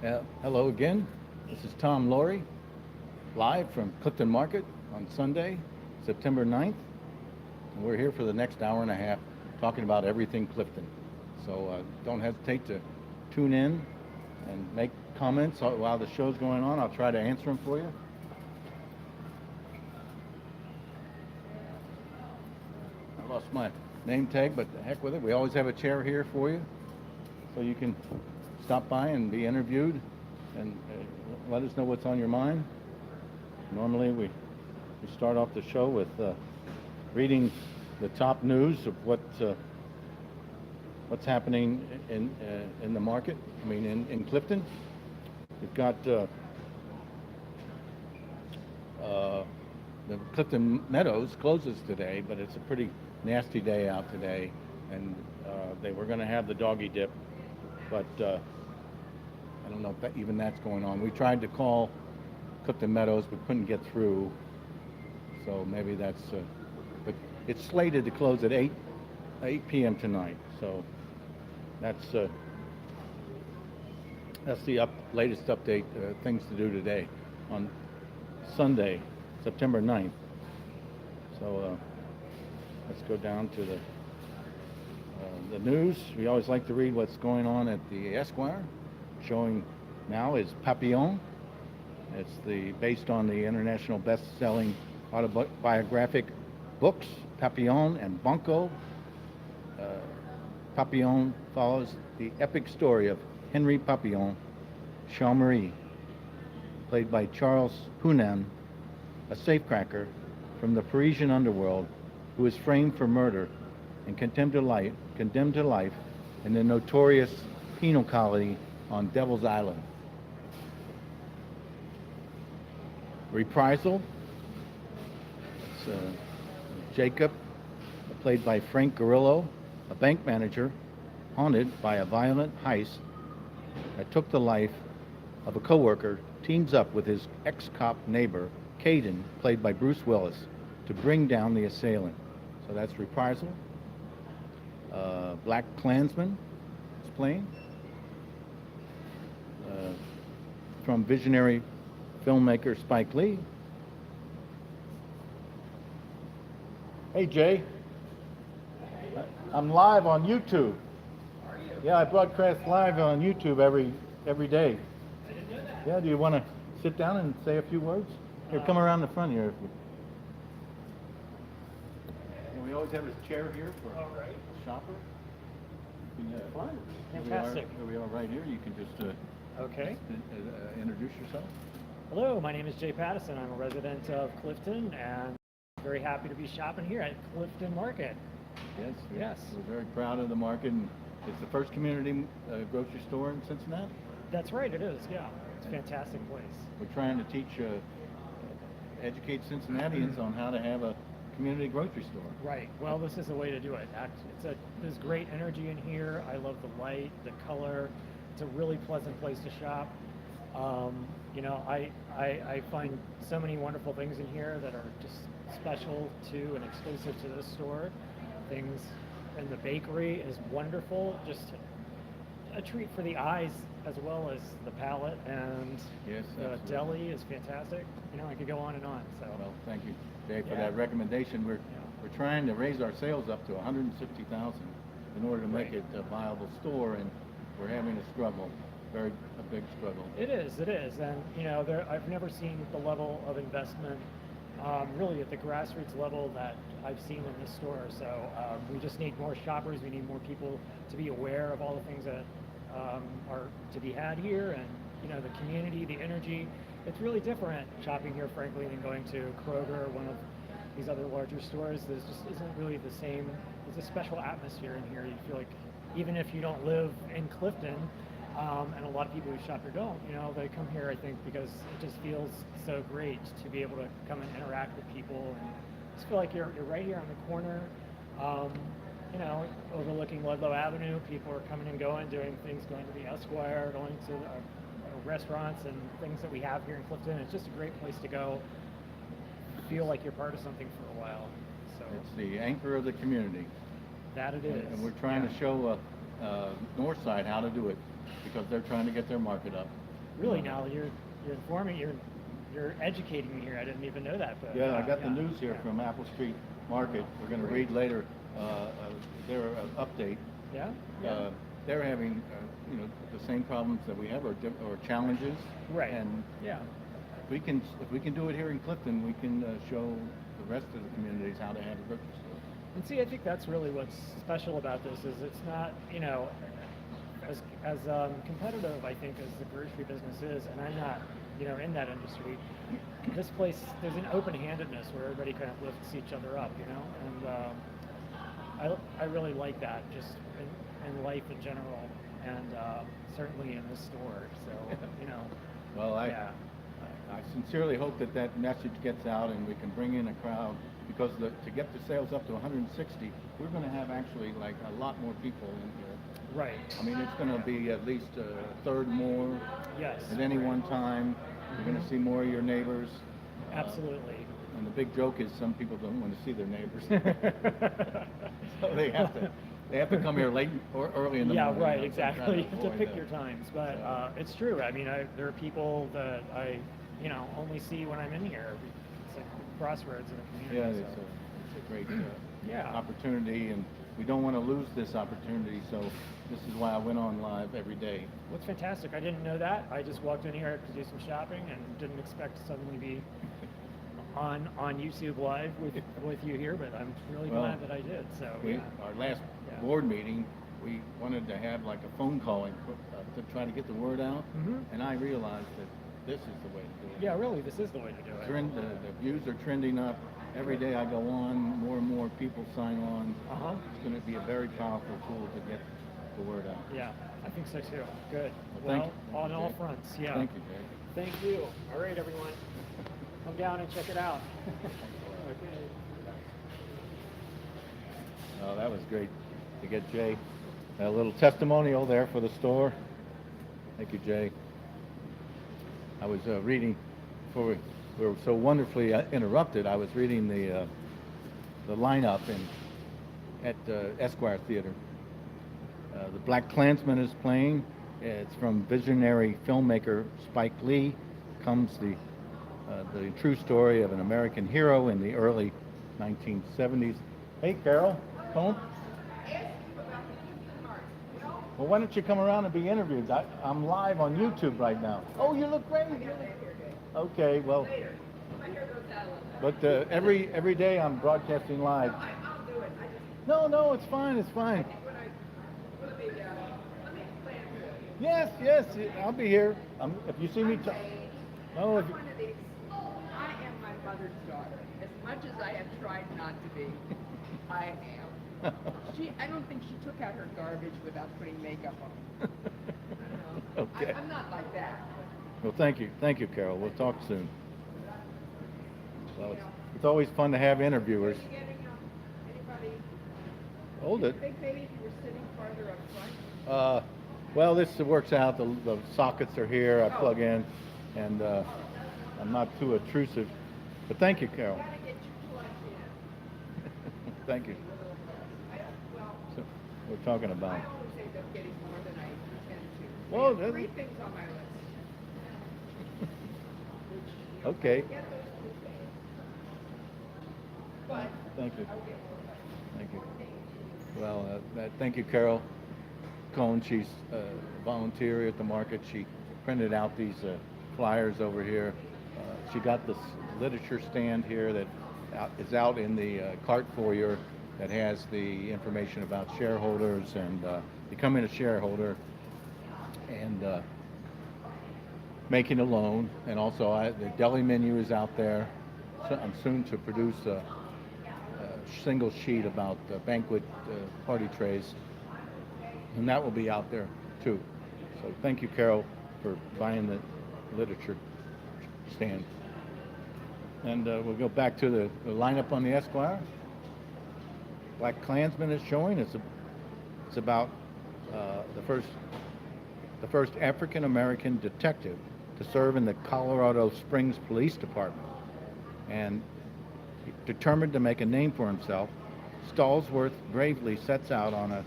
Hello again. This is Tom Lohre, live from Clifton Market on Sunday, September 9th. And we're here for the next hour and a half talking about everything Clifton. So don't hesitate to tune in and make comments while the show's going on. I'll try to answer them for you. I lost my name tag, but the heck with it. We always have a chair here for you, so you can stop by and be interviewed and let us know what's on your mind. Normally we start off the show with reading the top news of what's happening in the market. I mean in Clifton. We've got the Clifton Meadows closes today, but it's a pretty nasty day out today, and they were going to have the doggy dip, but I don't know if even that's going on. We tried to call Clifton Meadows, but couldn't get through, so maybe that's, but it's slated to close at 8 p.m. tonight, so that's the latest update, things to do today on Sunday, September 9th. So let's go down to the news. We always like to read what's going on at the Esquire. Showing now is Papillon. It's based on the international best-selling autobiographic books Papillon and Banco. Papillon follows the epic story of Henry Papillon Chaumery, played by Charles Hunan, a safecracker from the Parisian underworld who is framed for murder and condemned to life in the notorious penal colony on Devil's Island. Reprisal. It's Jacob, played by Frank Gorillo, a bank manager haunted by a violent heist that took the life of a coworker, teams up with his ex-cop neighbor, Caden, played by Bruce Willis, to bring down the assailant. So that's Reprisal. Black Klansman is playing. From visionary filmmaker Spike Lee. Hey Jay, I'm live on YouTube. Are you? Yeah, I broadcast live on YouTube every day. I didn't know that. Yeah, do you want to sit down and say a few words? Here, come around the front here. And we always have a chair here for a shopper. Fine. Fantastic. Here we are right here. You can just okay. Introduce yourself. Hello, my name is Jay Pattison. I'm a resident of Clifton, and I'm very happy to be shopping here at Clifton Market. Yes. We're very proud of the market. And it's the first community grocery store in Cincinnati. That's right, it is. Yeah, it's a fantastic place. We're trying to educate Cincinnatians on how to have a community grocery store. Right. Well, this is a way to do it. There's great energy in here. I love the light, the color. It's a really pleasant place to shop. I find so many wonderful things in here that are just special to and exclusive to this store. Things in the bakery is wonderful. Just a treat for the eyes as well as the palate, and yes, the deli is fantastic. I could go on and on. So well, thank you, Jay, for that recommendation. We're trying to raise our sales up to $160,000 in order to make it a viable store, and we're having a struggle, a big struggle. It is, and I've never seen the level of investment really at the grassroots level that I've seen in this store. So we just need more shoppers. We need more people to be aware of all the things that are to be had here, and the community, the energy. It's really different shopping here, frankly, than going to Kroger or one of these other larger stores. There just isn't really the same. There's a special atmosphere in here. You feel like even if you don't live in Clifton, and a lot of people who shop here don't, they come here, I think, because it just feels so great to be able to come and interact with people, and just feel like you're right here on the corner, overlooking Ludlow Avenue. People are coming and going, doing things, going to the Esquire, going to restaurants and things that we have here in Clifton. It's just a great place to go, feel like you're part of something for a while. So it's the anchor of the community. That it is. And we're trying to show Northside how to do it, because they're trying to get their market up. really now you're informing, you're educating me here. I didn't even know that. But Yeah, I got the news here from Apple Street Market. We're going to read later their update. Yeah. They're having, the same problems that we have, or challenges. Right. And yeah. if we can do it here in Clifton, we can show the rest of the communities how to have a grocery store. And see, I think that's really what's special about this is it's not, as competitive, I think, as the grocery business is, and I'm not, in that industry. This place, there's an open-handedness where everybody kind of lifts each other up, and I really like that just in life in general, and certainly in this store. So, Well, I sincerely hope that message gets out and we can bring in a crowd, because to get the sales up to 160, we're going to have actually like a lot more people in here. Right. I mean, it's going to be at least a third more. Yes. At any one time. You're going to see more of your neighbors. Absolutely. And the big joke is some people don't want to see their neighbors. So they have to come here late or early in the morning. Yeah, right, exactly. You have to pick that. your times. But it's true. I mean, there are people that I, only see when I'm in here. It's like crossroads in the community. Yeah, it's a great opportunity, and we don't want to lose this opportunity. So this is why I went on live every day. Well, it's fantastic. I didn't know that. I just walked in here to do some shopping and didn't expect to suddenly be on YouTube Live with you here, but I'm really glad that I did. So our last board meeting, we wanted to have like a phone call to try to get the word out, and I realized that this is the way to do it. Yeah, really, this is the way to do it. The views are trending up. Every day I go on, more and more people sign on. It's going to be a very powerful tool to get the word out. Yeah, I think so too. Good. Well, on all fronts, yeah. Thank you, Jay. Thank you. All right, everyone. Come down and check it out. Okay. Oh, that was great to get Jay a little testimonial there for the store. Thank you, Jay. I was reading before we were so wonderfully interrupted. I was reading the lineup at Esquire Theater. The Black Klansman is playing. It's from visionary filmmaker Spike Lee. Comes the true story of an American hero in the early 1970s. Hey, Carol, Cohn. Well, why don't you come around and be interviewed? I'm live on YouTube right now. Oh, you look great. Okay, well, but every day I'm broadcasting live. No, it's fine, it's fine. Yes, I'll be here. If you see me, no. If you... I am my mother's daughter. As much as I have tried not to be, I am. I don't think she took out her garbage without putting makeup on. Okay. I'm not like that. Well, thank you, Carol. We'll talk soon. Well, it's always fun to have interviewers. Anybody? Hold it. I think maybe if you were sitting farther up front. Well, this works out. The sockets are here. I plug in, and I'm not too intrusive. But thank you, Carol. Gotta get you plugged in. Thank you. Well, So we're talking about. I always end up getting more than I intend to. Well, I have 3 things on my list. Okay. Get those 2 things. But Thank you. I'll get Thank you. Well, thank you, Carol Cohn. She's a volunteer at the market. She printed out these flyers over here. She got this literature stand here that is out in the cart foyer that has the information about shareholders and becoming a shareholder and making a loan. And also the deli menu is out there. So I'm soon to produce a single sheet about banquet party trays, and that will be out there too. So thank you, Carol, for buying the literature stand. And we'll go back to the lineup on the Esquire. Black Klansman is showing. It's about the first African American detective to serve in the Colorado Springs Police Department, and determined to make a name for himself, Stallsworth bravely sets out on a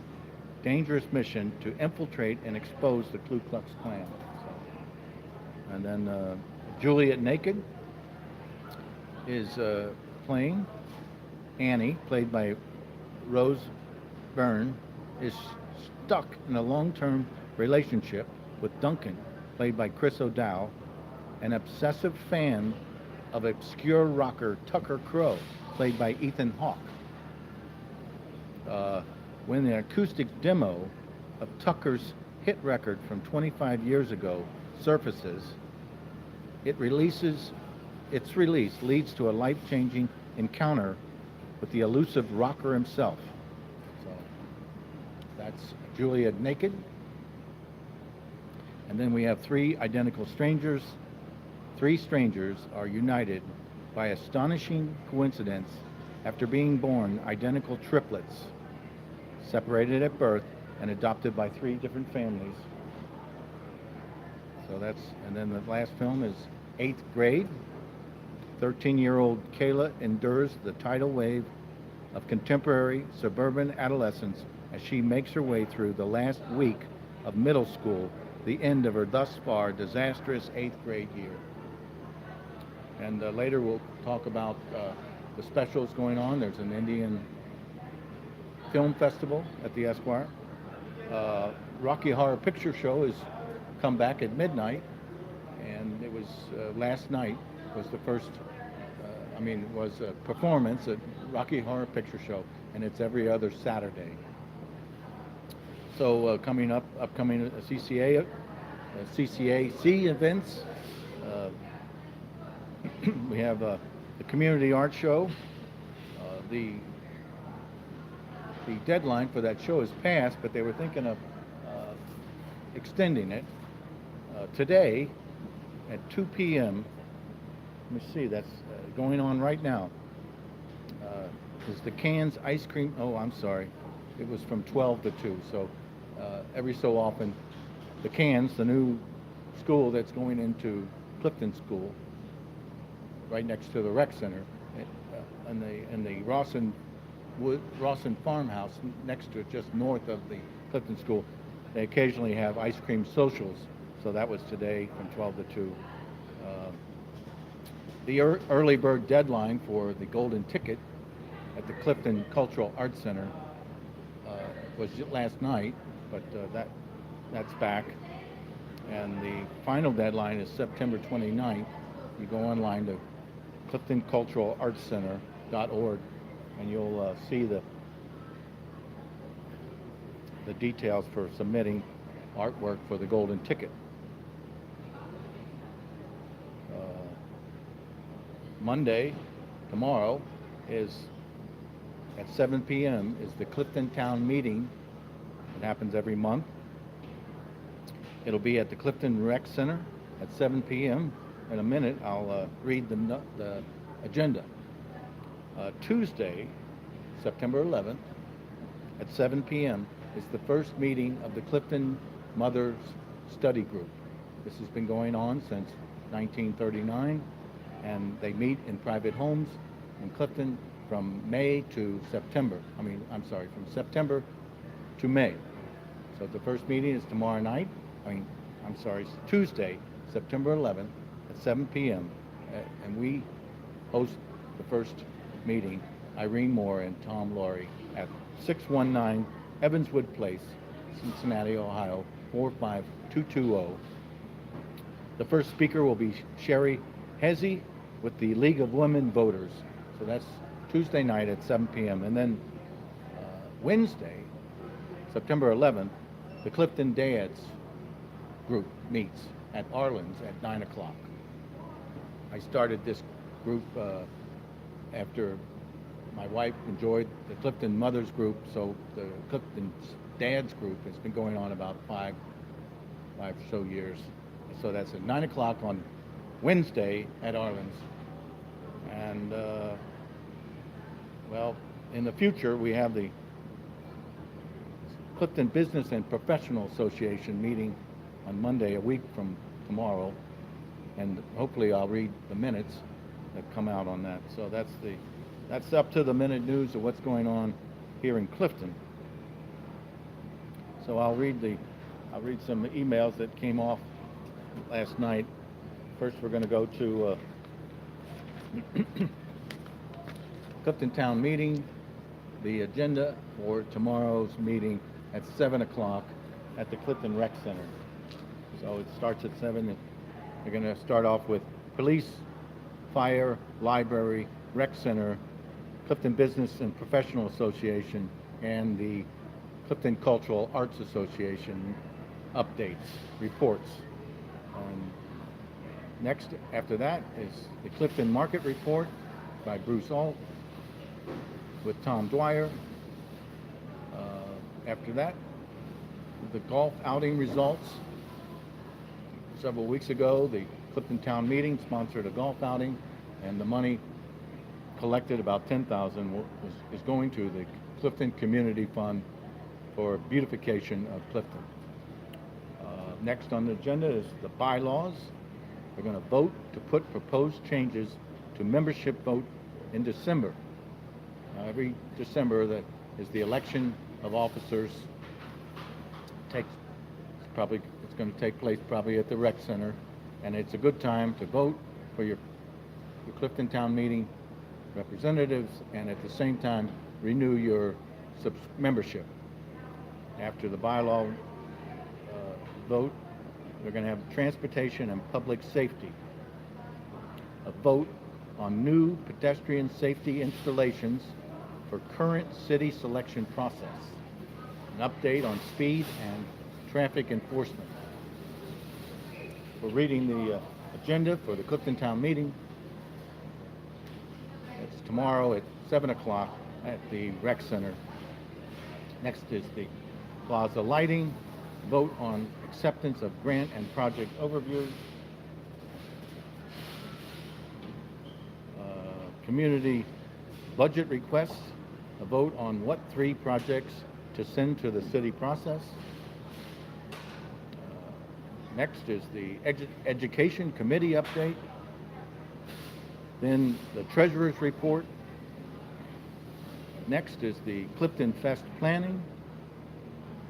dangerous mission to infiltrate and expose the Ku Klux Klan. So, then Juliet Naked is playing. Annie, played by Rose Byrne, is stuck in a long-term relationship with Duncan, played by Chris O'Dowd, an obsessive fan of obscure rocker Tucker Crow, played by Ethan Hawke. When the acoustic demo of Tucker's hit record from 25 years ago surfaces, its release leads to a life-changing encounter with the elusive rocker himself. So that's Juliet Naked. And then we have Three Identical Strangers. Three strangers are united by astonishing coincidence after being born identical triplets, separated at birth and adopted by three different families. So that's, and then the last film is 8th Grade. 13-year-old Kayla endures the tidal wave of contemporary suburban adolescence as she makes her way through the last week of middle school, the end of her thus far disastrous 8th grade year. And later we'll talk about the specials going on. There's an Indian Film Festival at the Esquire. Rocky Horror Picture Show has come back at midnight, and it was last night was the first, was a performance at Rocky Horror Picture Show, and it's every other Saturday. So upcoming CCAC events, we have the Community Art Show. The deadline for that show is passed, but they were thinking of extending it. Today at 2 p.m., let me see, that's going on right now, is the Cans Ice Cream, I'm sorry, it was from 12 to 2, so every so often, the Cans, the new school that's going into Clifton School, right next to the rec center, and the Rawson farmhouse next to it, just north of the Clifton School, they occasionally have ice cream socials. So that was today from 12 to 2. The early bird deadline for the golden ticket at the Clifton Cultural Arts Center was last night, but that's back. And the final deadline is September 29th. You go online to CliftonCulturalArtsCenter.org, and you'll see the details for submitting artwork for the golden ticket. Monday, tomorrow, is at 7 p.m. is the Clifton Town Meeting. It happens every month. It'll be at the Clifton Rec Center at 7 p.m. In a minute, I'll read the agenda. Tuesday, September 11th, at 7 p.m. is the first meeting of the Clifton Mothers Study Group. This has been going on since 1939, and they meet in private homes in Clifton from May to September. From September to May. So the first meeting is tomorrow night. Tuesday, September 11th at 7 p.m. And we host the first meeting, Irene Moore and Tom Lohre, at 619 Evanswood Place, Cincinnati, Ohio, 45220. The first speaker will be Sherry Hezzy with the League of Women Voters. So that's Tuesday night at 7 p.m. And then Wednesday, September 11th, the Clifton Dads group meets at Arlen's at 9 o'clock. I started this group after my wife enjoyed the Clifton Mothers group, so the Clifton Dads group has been going on about five or so years. So that's at 9 o'clock on Wednesday at Arlen's. And, in the future, we have the Clifton Business and Professional Association meeting on Monday, a week from tomorrow, and hopefully I'll read the minutes that come out on that. So that's up to the minute news of what's going on here in Clifton. So I'll read some emails that came off last night. First, we're going to go to Clifton Town meeting, the agenda for tomorrow's meeting at 7 o'clock at the Clifton Rec Center. So it starts at 7. We're going to start off with police, fire, library, rec center, Clifton Business and Professional Association, and the Clifton Cultural Arts Association updates, reports. Next, after that, is the Clifton Market Report by Bruce Alt with Tom Dwyer. After that, the golf outing results. Several weeks ago, the Clifton Town meeting sponsored a golf outing, and the money collected, about $10,000, is going to the Clifton Community Fund for beautification of Clifton. Next on the agenda is the bylaws. We're going to vote to put proposed changes to membership vote in December. Every December, that is the election of officers. It's going to take place probably at the rec center, and it's a good time to vote for your Clifton Town meeting representatives, and at the same time renew your membership. After the bylaw vote, we're going to have transportation and public safety, a vote on new pedestrian safety installations for current city selection process, an update on speed and traffic enforcement. We're reading the agenda for the Clifton Town meeting. It's tomorrow at 7 o'clock at the rec center. Next is the Plaza lighting, vote on acceptance of grant and project overview, community budget requests, a vote on what 3 projects to send to the city process. Next is the education committee update, then the treasurer's report. Next is the Clifton Fest planning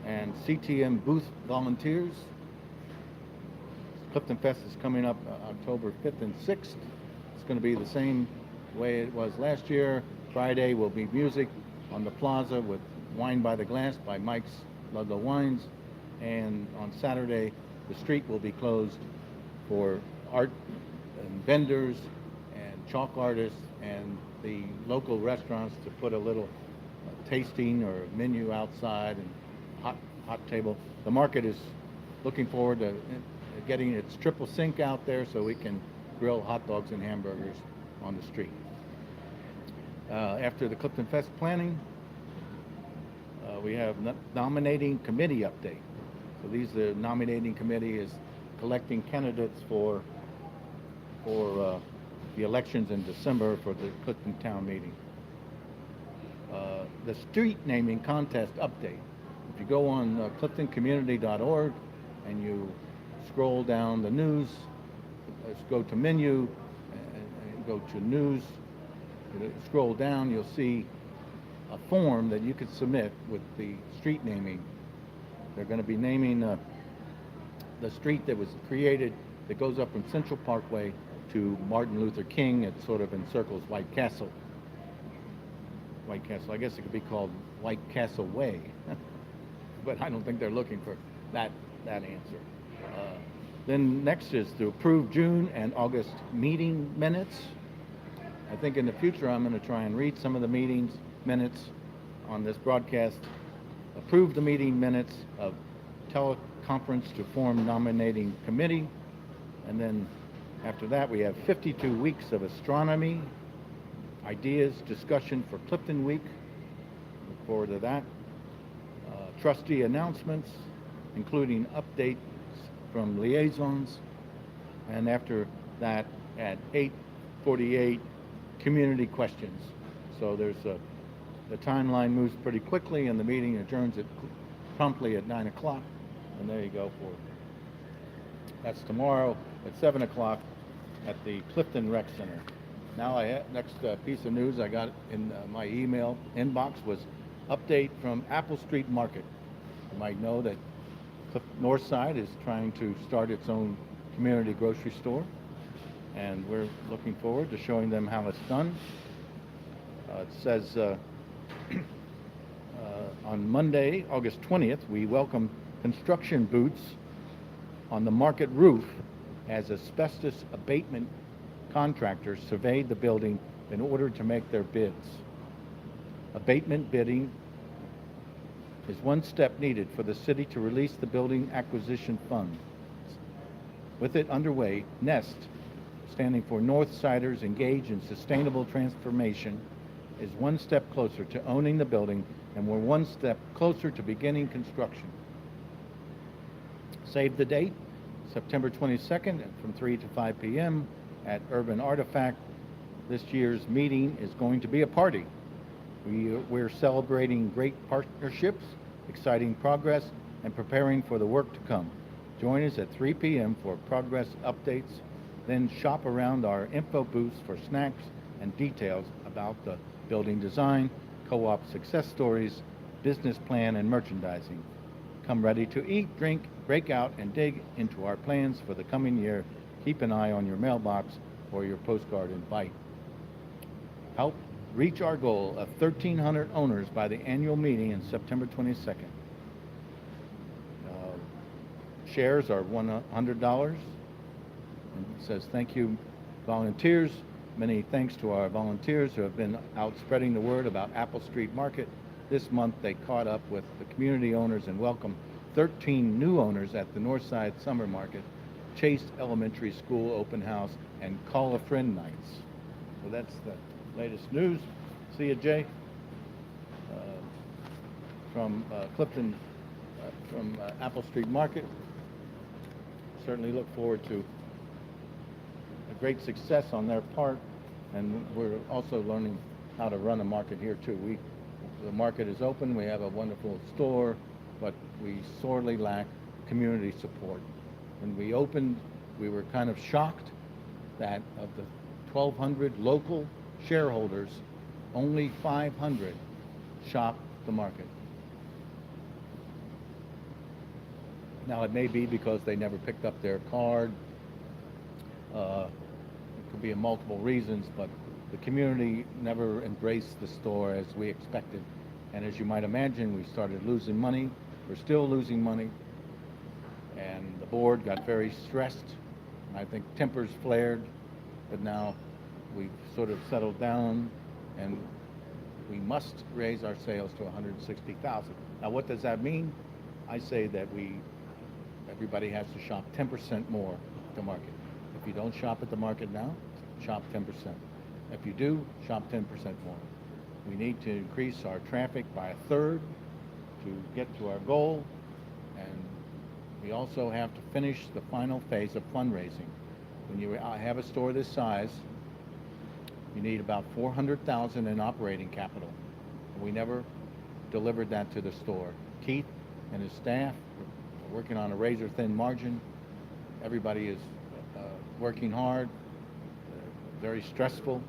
and CTM booth volunteers. Clifton Fest is coming up October 5th and 6th. It's going to be the same way it was last year. Friday will be music on the Plaza with Wine by the Glass by Mike's Ludlow Wines. And on Saturday, the street will be closed for art and vendors and chalk artists and the local restaurants to put a little tasting or menu outside and hot table. The market is looking forward to getting its triple sink out there so we can grill hot dogs and hamburgers on the street. After the Clifton Fest planning, we have nominating committee update. So the nominating committee is collecting candidates for the elections in December for the Clifton Town meeting. The street naming contest update. If you go on cliftoncommunity.org and you scroll down the news, let's go to menu and go to news, scroll down, you'll see a form that you could submit with the street naming. They're going to be naming the street that was created that goes up from Central Parkway to Martin Luther King. It sort of encircles White Castle. I guess it could be called White Castle Way. But I don't think they're looking for that answer. Then next is to approve June and August meeting minutes. I think in the future I'm going to try and read some of the meetings minutes on this broadcast. Approve the meeting minutes of teleconference to form nominating committee. And then after that we have 52 weeks of astronomy, ideas, discussion for Clifton Week. Look forward to that. Trustee announcements, including updates from liaisons. And after that, at 8:48, community questions. So there's the timeline moves pretty quickly, and the meeting adjourns promptly at 9 o'clock. And there you go for it. That's tomorrow at 7 o'clock at the Clifton Rec Center. Now, next piece of news I got in my email inbox was update from Apple Street Market. You might know that Northside is trying to start its own community grocery store. and we're looking forward to showing them how it's done. It says on Monday, August 20th, we welcome construction boots on the market roof as asbestos abatement contractors surveyed the building in order to make their bids. Abatement bidding is one step needed for the city to release the building acquisition fund. With it underway, NEST, standing for Northsiders Engaged in Sustainable Transformation, is one step closer to owning the building, and we're one step closer to beginning construction. Save the date, September 22nd from 3 to 5 p.m. at Urban Artifact. This year's meeting is going to be a party. We're celebrating great partnerships, exciting progress, and preparing for the work to come. Join us at 3 p.m. for progress updates, then shop around our info booths for snacks and details about the building design, co-op success stories, business plan, and merchandising. Come ready to eat, drink, break out, and dig into our plans for the coming year. Keep an eye on your mailbox or your postcard invite. Help reach our goal of 1,300 owners by the annual meeting in September 22nd. Shares are $100. And it says, thank you, volunteers. Many thanks to our volunteers who have been out spreading the word about Apple Street Market. This month they caught up with the community owners and welcomed 13 new owners at the Northside Summer Market, Chase Elementary School Open House, and Call a Friend Nights. So that's the latest news. See you, Jay. From Clifton, from Apple Street Market. Certainly look forward to a great success on their part, and we're also learning how to run a market here too. The market is open, we have a wonderful store, but we sorely lack community support. When we opened, we were kind of shocked that of the 1,200 local shareholders, only 500 shop the market. Now, it may be because they never picked up their card. It could be multiple reasons, but the community never embraced the store as we expected. And as you might imagine, we started losing money. We're still losing money. And the board got very stressed. I think tempers flared, but now we've sort of settled down, and we must raise our sales to $160,000. Now, what does that mean? I say that everybody has to shop 10% more at the market. If you don't shop at the market now, shop 10%. If you do, shop 10% more. We need to increase our traffic by a third to get to our goal, and we also have to finish the final phase of fundraising. When you have a store this size, you need about $400,000 in operating capital. We never delivered that to the store. Keith and his staff are working on a razor-thin margin. Everybody is working hard, very stressful,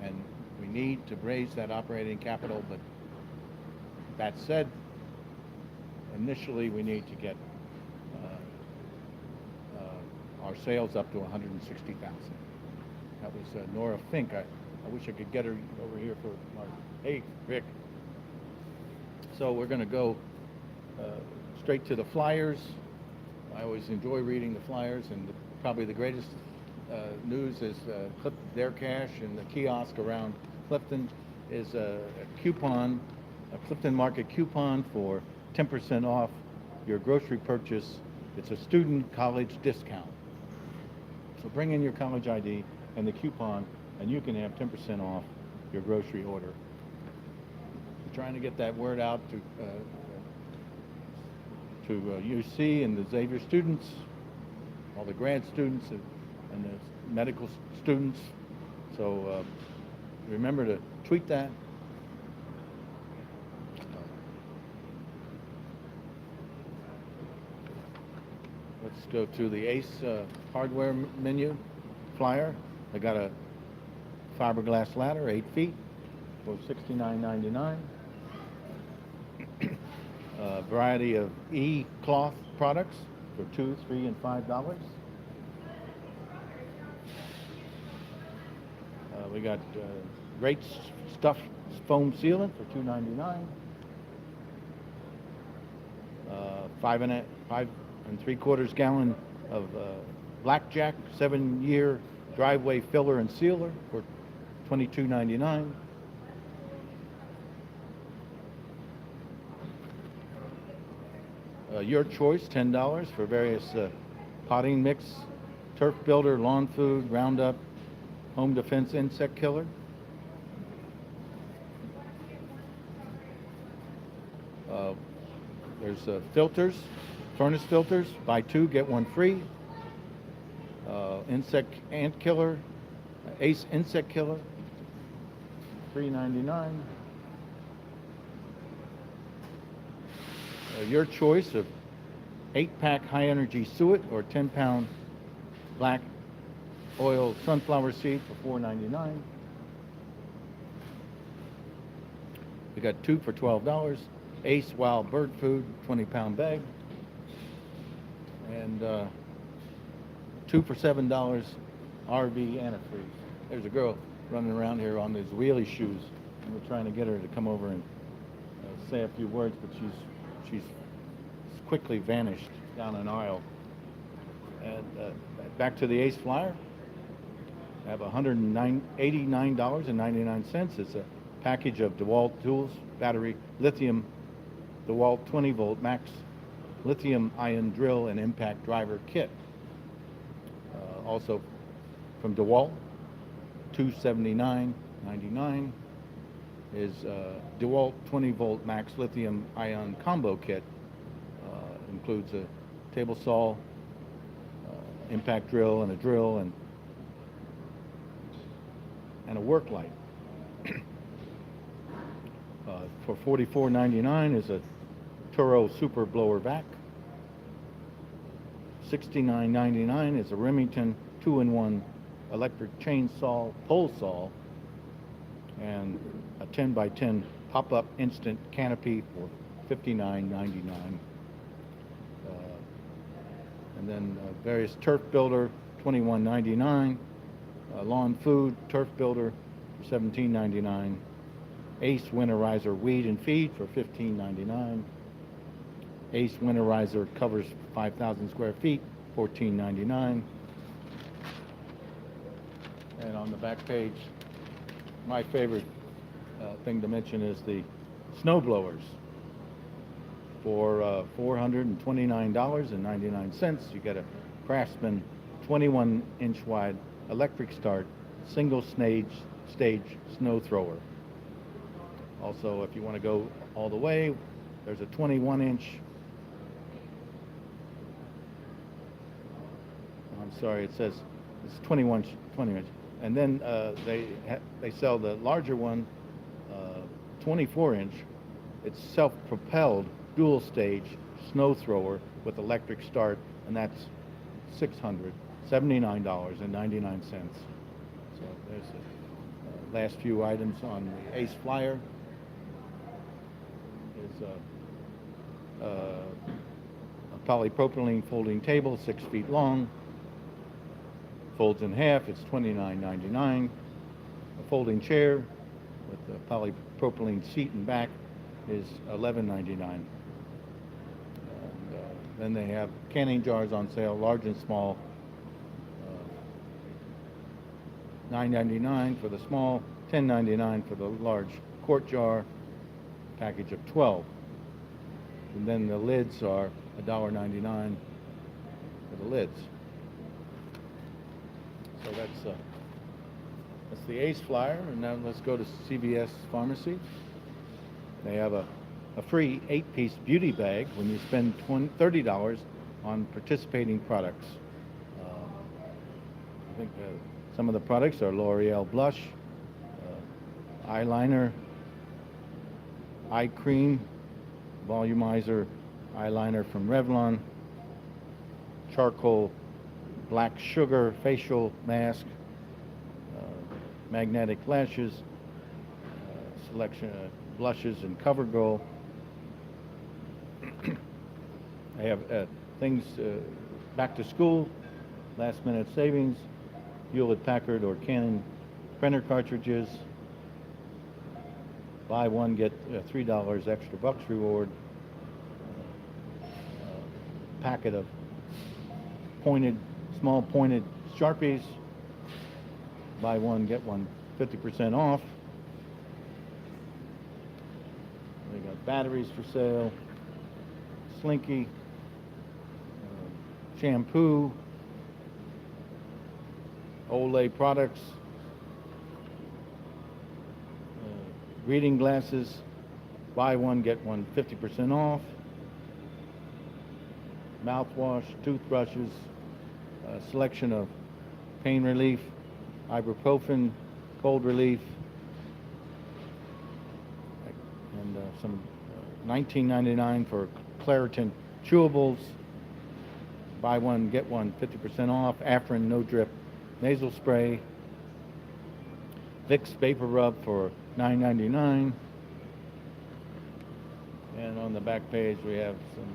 and we need to raise that operating capital. But that said, initially we need to get our sales up to $160,000. That was Nora Fink. I wish I could get her over here for our, hey, Rick. So we're going to go straight to the flyers. I always enjoy reading the flyers, and probably the greatest news is BearCash and the kiosk around Clifton is a coupon, a Clifton Market coupon for 10% off your grocery purchase. It's a student college discount. So bring in your college ID and the coupon, and you can have 10% off your grocery order. We're trying to get that word out to UC and the Xavier students, all the grad students and the medical students. So remember to tweet that. Let's go to the Ace hardware menu flyer. They got a fiberglass ladder, 8 feet, for $69.99. A variety of e-cloth products for $2, $3, and $5. We got great stuffed foam sealant for $2.99. 5.75 gallon of Blackjack 7-year driveway filler and sealer for $22.99. Your choice, $10 for various potting mix, turf builder, lawn food, Roundup, home defense insect killer. There's filters, furnace filters, buy 2, get 1 free. Insect ant killer, Ace insect killer, $3.99. Your choice of 8-pack high energy suet or 10-pound black oil sunflower seed for $4.99. We got 2 for $12. Ace wild bird food, 20-pound bag. And 2 for $7. RV antifreeze. There's a girl running around here on these wheelie shoes, and we're trying to get her to come over and say a few words, but she's quickly vanished down an aisle. And back to the Ace flyer. I have $189.99. It's a package of DeWalt tools, battery, lithium, DeWalt 20-volt max lithium ion drill and impact driver kit. Also from DeWalt, $279.99 is DeWalt 20-volt max lithium ion combo kit. Includes a table saw, impact drill, and a drill, and a work light. For $44.99 is a Turo super blower vac. $69.99 is a Remington 2-in-1 electric chainsaw pole saw, and a 10x10 pop-up instant canopy for $59.99. And then various turf builder, $21.99. Lawn food, turf builder for $17.99. Ace winterizer weed and feed for $15.99. Ace winterizer covers 5,000 square feet, $14.99. And on the back page, my favorite thing to mention is the snow blowers. For $429.99, you get a Craftsman 21-inch wide electric start single stage snow thrower. Also, if you want to go all the way, there's a 21-inch. I'm sorry, it says it's 20 inch. And then they sell the larger one, 24-inch. It's self-propelled dual stage snow thrower with electric start, and that's $679.99. So there's the last few items on the Ace flyer. Is a polypropylene folding table, 6 feet long, folds in half. It's $29.99. A folding chair with the polypropylene seat and back is $11.99. Then they have canning jars on sale, large and small, $9.99 for the small, $10.99 for the large quart jar, package of 12. And then the lids are $1.99 for the lids. So that's the Ace flyer. And now let's go to CVS Pharmacy. They have a free 8-piece beauty bag when you spend $30 on participating products. I think some of the products are L'Oreal blush, eyeliner, eye cream, volumizer eyeliner from Revlon, charcoal black sugar facial mask, magnetic lashes, selection of blushes and CoverGirl. I have things back to school, last minute savings, Hewlett Packard or Canon printer cartridges, buy one, get $3 extra bucks reward, packet of small pointed Sharpies, buy one, get one 50% off. They got batteries for sale, Slinky, shampoo, Olay products, reading glasses, buy one, get one 50% off, mouthwash, toothbrushes, selection of pain relief, ibuprofen, cold relief, and some $19.99 for Claritin chewables, buy one, get one 50% off, Afrin no drip nasal spray, Vicks vapor rub for $9.99, and on the back page we have some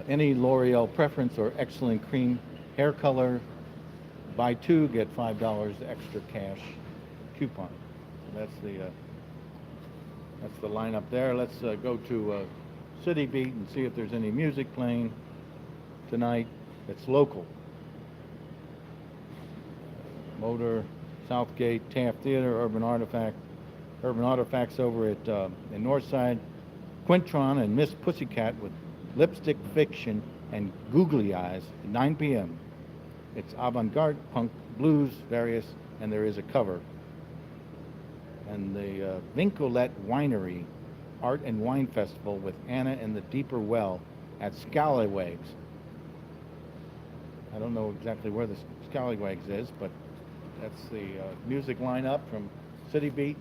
any L'Oreal preference or excellent cream hair color, buy two, get $5 extra cash coupon. So that's the lineup there. Let's go to City Beat and see if there's any music playing tonight. It's local. Motor, Southgate, Taft Theater, Urban Artifacts over at in Northside, Quintron and Miss Pussycat with Lipstick Fiction and Googly Eyes at 9 p.m. It's avant-garde, punk, blues, various, and there is a cover. And the Vincolette Winery Art and Wine Festival with Anna and the Deeper Well at Scallywags. I don't know exactly where the Scallywags is, but that's the music lineup from City Beat.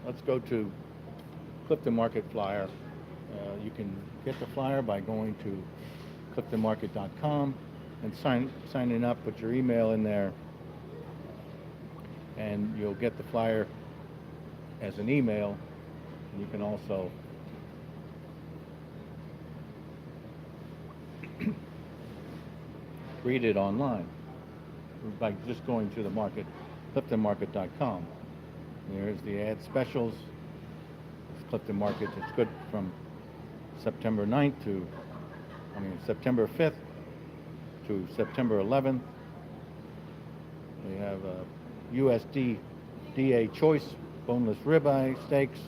Let's go to Clifton Market flyer. You can get the flyer by going to cliftonmarket.com and signing up, put your email in there, and you'll get the flyer as an email. And you can also read it online by just going to the market, cliftonmarket.com. There's the ad specials. It's Clifton Market. It's good from September 5th to September 11th. We have USDA choice boneless ribeye steaks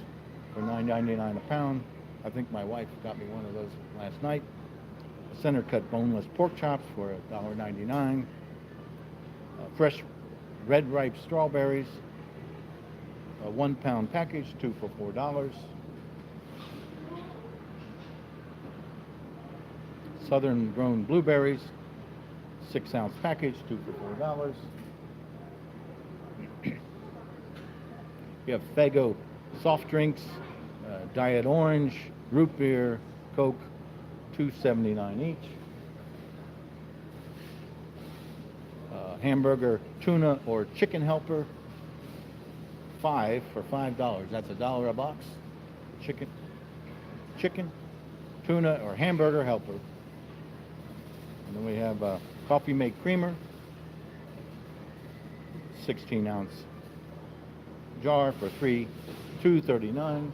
for $9.99 a pound. I think my wife got me one of those last night. Center cut boneless pork chops for $1.99. Fresh red ripe strawberries, a 1 pound package, 2 for $4. Southern grown blueberries, 6 ounce package, 2 for $4. We have Faygo soft drinks, Diet Orange, root beer, Coke, $2.79 each. Hamburger, tuna, or chicken helper, 5 for $5. That's $1 a box. Chicken, tuna, or hamburger helper. And then we have Coffee Mate Creamer, 16 ounce jar for $2.39.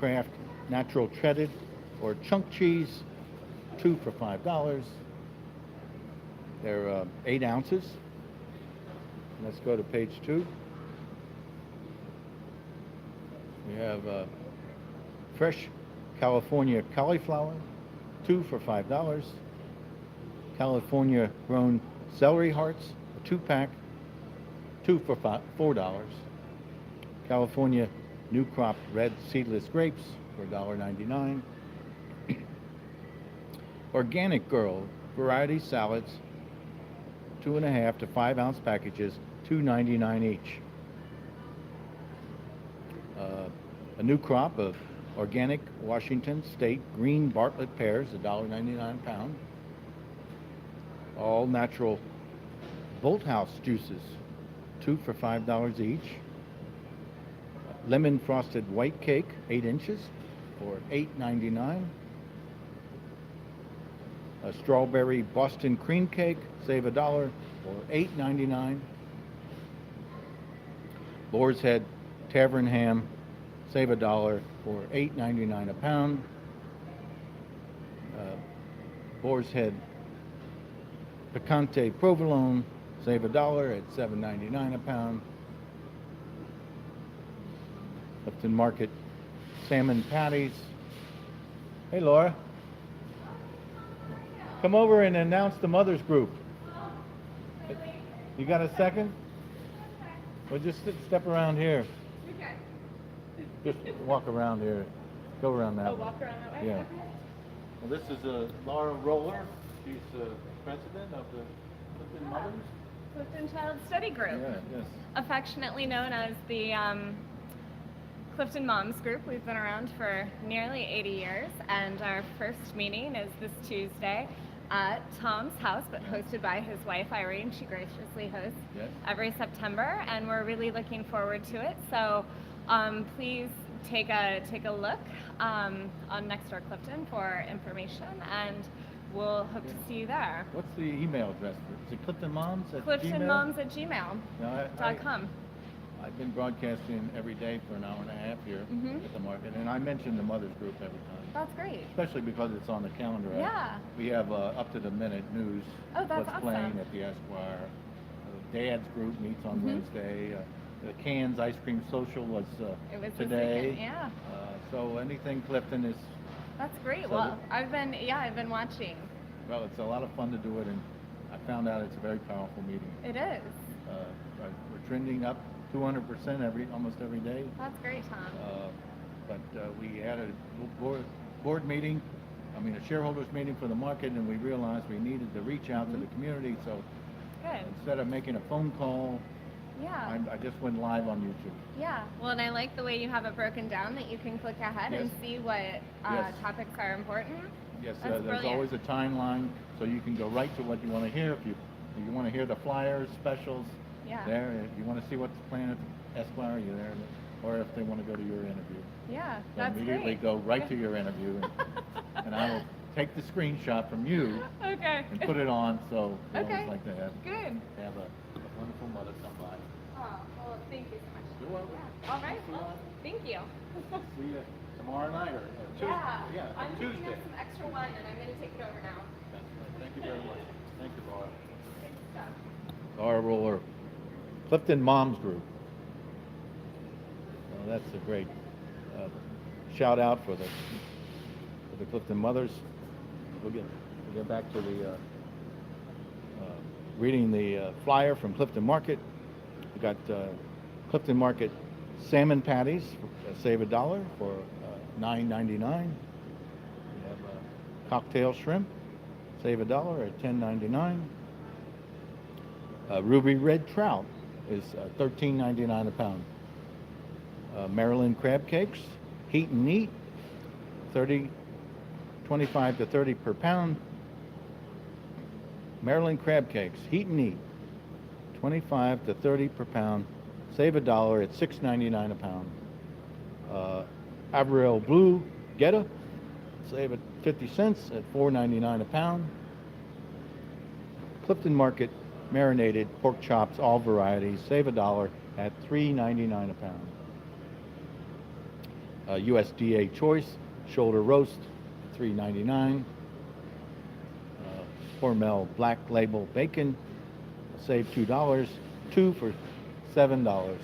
Kraft Natural Shredded or Chunk Cheese, 2 for $5. They're 8 ounces. Let's go to page 2. We have fresh California cauliflower, 2 for $5. California grown celery hearts, a 2-pack, 2 for $4. California new crop red seedless grapes for $1.99. Organic Girl variety salads, 2.5 to 5 ounce packages, $2.99 each. A new crop of organic Washington State green Bartlett pears, $1.99 a pound. All natural Bolthouse juices, 2 for $5 each. Lemon frosted white cake, 8 inches, for $8.99. A strawberry Boston cream cake, save $1 for $8.99. Boar's Head Tavern ham, save $1 for $8.99 a pound. Boar's Head Picante Provolone, save $1 at $7.99 a pound. Clifton Market salmon patties. Hey, Laura. Come over and announce the mothers group. You got a second? Well, just step around here. Okay. Just walk around here. Go around that way. Walk around that way? Yeah. Well, this is Lara Roller. She's president of the Clifton Mothers. Clifton Child Study Group, Yeah, yes. affectionately known as the Clifton Moms Group. We've been around for nearly 80 years, and our first meeting is this Tuesday at Tom's house, but hosted by his wife Irene. She graciously hosts Yes. every September, and we're really looking forward to it. So please take a look on Nextdoor Clifton for information, and we'll hope to see you there. What's the email address? Is it CliftonMoms at Gmail? CliftonMoms@gmail.com. No, I've been broadcasting every day for an hour and a half here Mhm. at the market, and I mention the mothers group every time, That's great. especially because it's on the calendar. Yeah. We have up-to-the-minute news. Oh, that's what's playing awesome. at the Esquire. Dad's group meets on Mhm. Wednesday. The Cans Ice Cream Social was It was this today. weekend, yeah. So anything Clifton is, That's great. So Well, I've been watching. well, it's a lot of fun to do it, and I found out it's a very powerful meeting. It is. We're trending up 200% almost every day. That's great, Tom. But we had a board meeting, a shareholders meeting for the market, and we realized we needed to reach out to the community. So Good. instead of making a phone call, Yeah. I just went live on YouTube. Yeah. Well, and I like the way you have it broken down that you can click ahead and Yes. see what Yes. topics are important. Yes, That's there's brilliant. always a timeline, so you can go right to what you want to hear. If you want to hear the flyers, specials, Yeah. there. If you want to see what's playing at the Esquire, you're there. Or if they want to go to your interview. Yeah. So That's immediately great. go right to your interview, and I will take the screenshot from you Okay. and put it on. So we Okay. always like to have Good. a wonderful mother come by. Oh, well, thank you so much. You're welcome. Yeah. All right. Well, thank you. See you tomorrow night or Tuesday. Yeah. I'm picking Tuesday. up some extra wine, and I'm going to take it over now. Thank you very much. Thank you, Laura. Good stuff. Lara Roller, Clifton Moms Group. Well, that's a great shout out for the Clifton Mothers. We'll get back to the reading the flyer from Clifton Market. We got Clifton Market salmon patties, save $1 for $9.99. We have cocktail shrimp, save $1 at $10.99. Ruby red trout is $13.99 a pound. Maryland crab cakes, heat and eat, 25 to 30 per pound. Maryland crab cakes, heat and eat, 25 to 30 per pound. Save $1 at $6.99 a pound. Averill blue Geta, save at 50 cents at $4.99 a pound. Clifton Market marinated pork chops, all varieties, save $1 at $3.99 a pound. USDA Choice shoulder roast, $3.99. Hormel Black Label bacon, save $2, 2 for $7.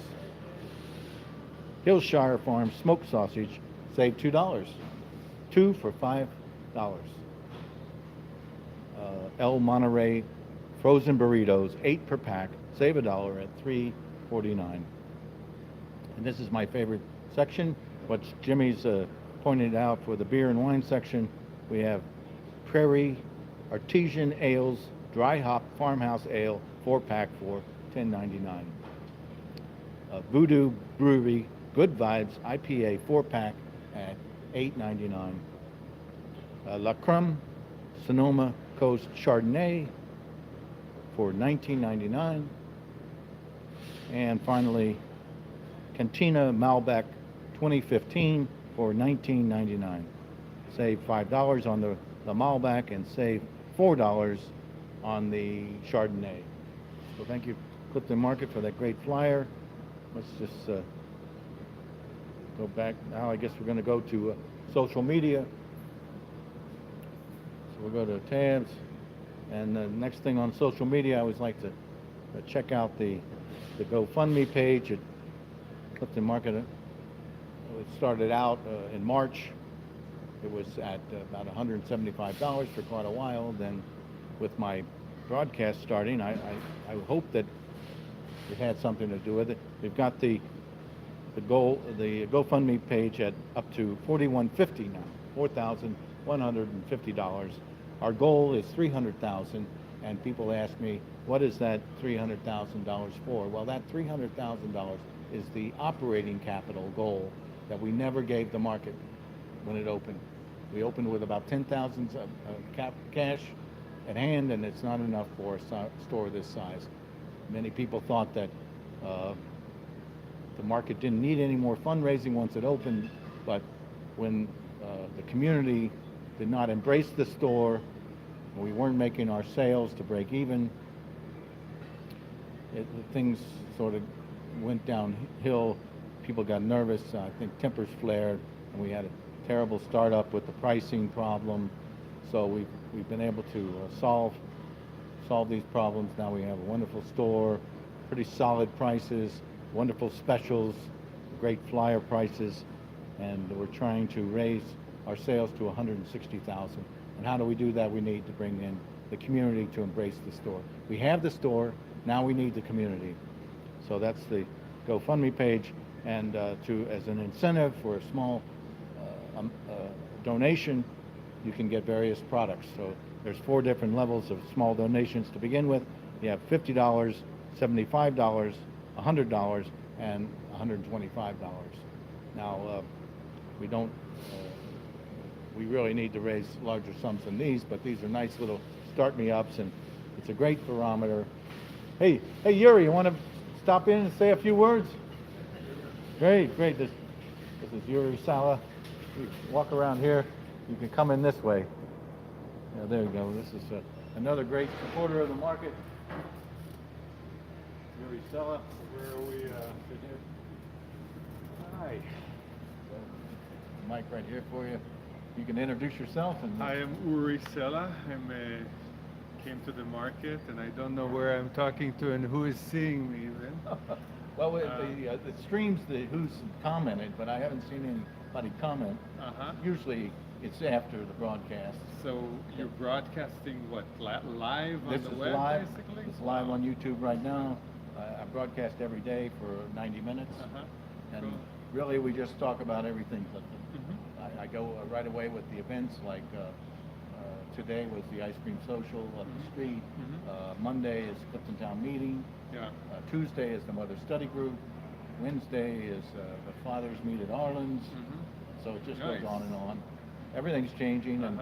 Hillshire Farm smoked sausage, save $2, 2 for $5. El Monterey frozen burritos, 8 per pack, save $1 at $3.49. And this is my favorite section, what Jimmy's pointed out for the beer and wine section. We have Prairie Artesian Ales, Dry Hop Farmhouse Ale, 4-pack for $10.99. Voodoo Brewery Good Vibes IPA 4-pack at $8.99. La Crumb Sonoma Coast Chardonnay for $19.99. And finally, Cantina Malbec 2015 for $19.99. Save $5 on the Malbec and save $4 on the Chardonnay. So thank you, Clifton Market, for that great flyer. Let's just go back now. I guess we're going to go to social media. So we'll go to tabs. And the next thing on social media, I always like to check out the GoFundMe page at Clifton Market. It started out in March. It was at about $175 for quite a while. Then with my broadcast starting, I hope that it had something to do with it. We've got the GoFundMe page at up to $4,150 now, $4,150. Our goal is $300,000, and people ask me, what is that $300,000 for? Well, that $300,000 is the operating capital goal that we never gave the market when it opened. We opened with about $10,000 cash at hand, and it's not enough for a store this size. Many people thought that the market didn't need any more fundraising once it opened, but when the community did not embrace the store, we weren't making our sales to break even, things sort of went downhill. People got nervous. I think tempers flared, and we had a terrible startup with the pricing problem. So we've been able to solve these problems. Now we have a wonderful store, pretty solid prices, wonderful specials, great flyer prices, and we're trying to raise our sales to $160,000. And how do we do that? We need to bring in the community to embrace the store. We have the store, now we need the community. So that's the GoFundMe page, and as an incentive for a small donation, you can get various products. So there's 4 different levels of small donations to begin with. You have $50, $75, $100, and $125. Now, we really need to raise larger sums than these, but these are nice little start-me-ups, and it's a great barometer. Hey, Yuri, you want to stop in and say a few words? Great. This is Yuri, Sella. You walk around here. You can come in this way. Yeah, there you go. This is another great supporter of the market. Yuri, Sella. Where are we? Hi. So, mic right here for you. You can introduce yourself. And I am Yuri Sella. I came to the market, and I don't know where I'm talking to and who is seeing me even. Well, it streams who's commented, but I haven't seen anybody comment. Usually it's after the broadcast. So you're broadcasting what, live on the web, live. basically? It's live on YouTube right now. I broadcast every day for 90 minutes. And cool. Really we just talk about everything Clifton. I go right away with the events, like today was the Ice Cream Social up the street. Monday is Clifton Town Meeting. Yeah. Tuesday is the Mother Study Group. Wednesday is the Fathers Meet at Arlen's. So it just goes on and on. Everything's changing, and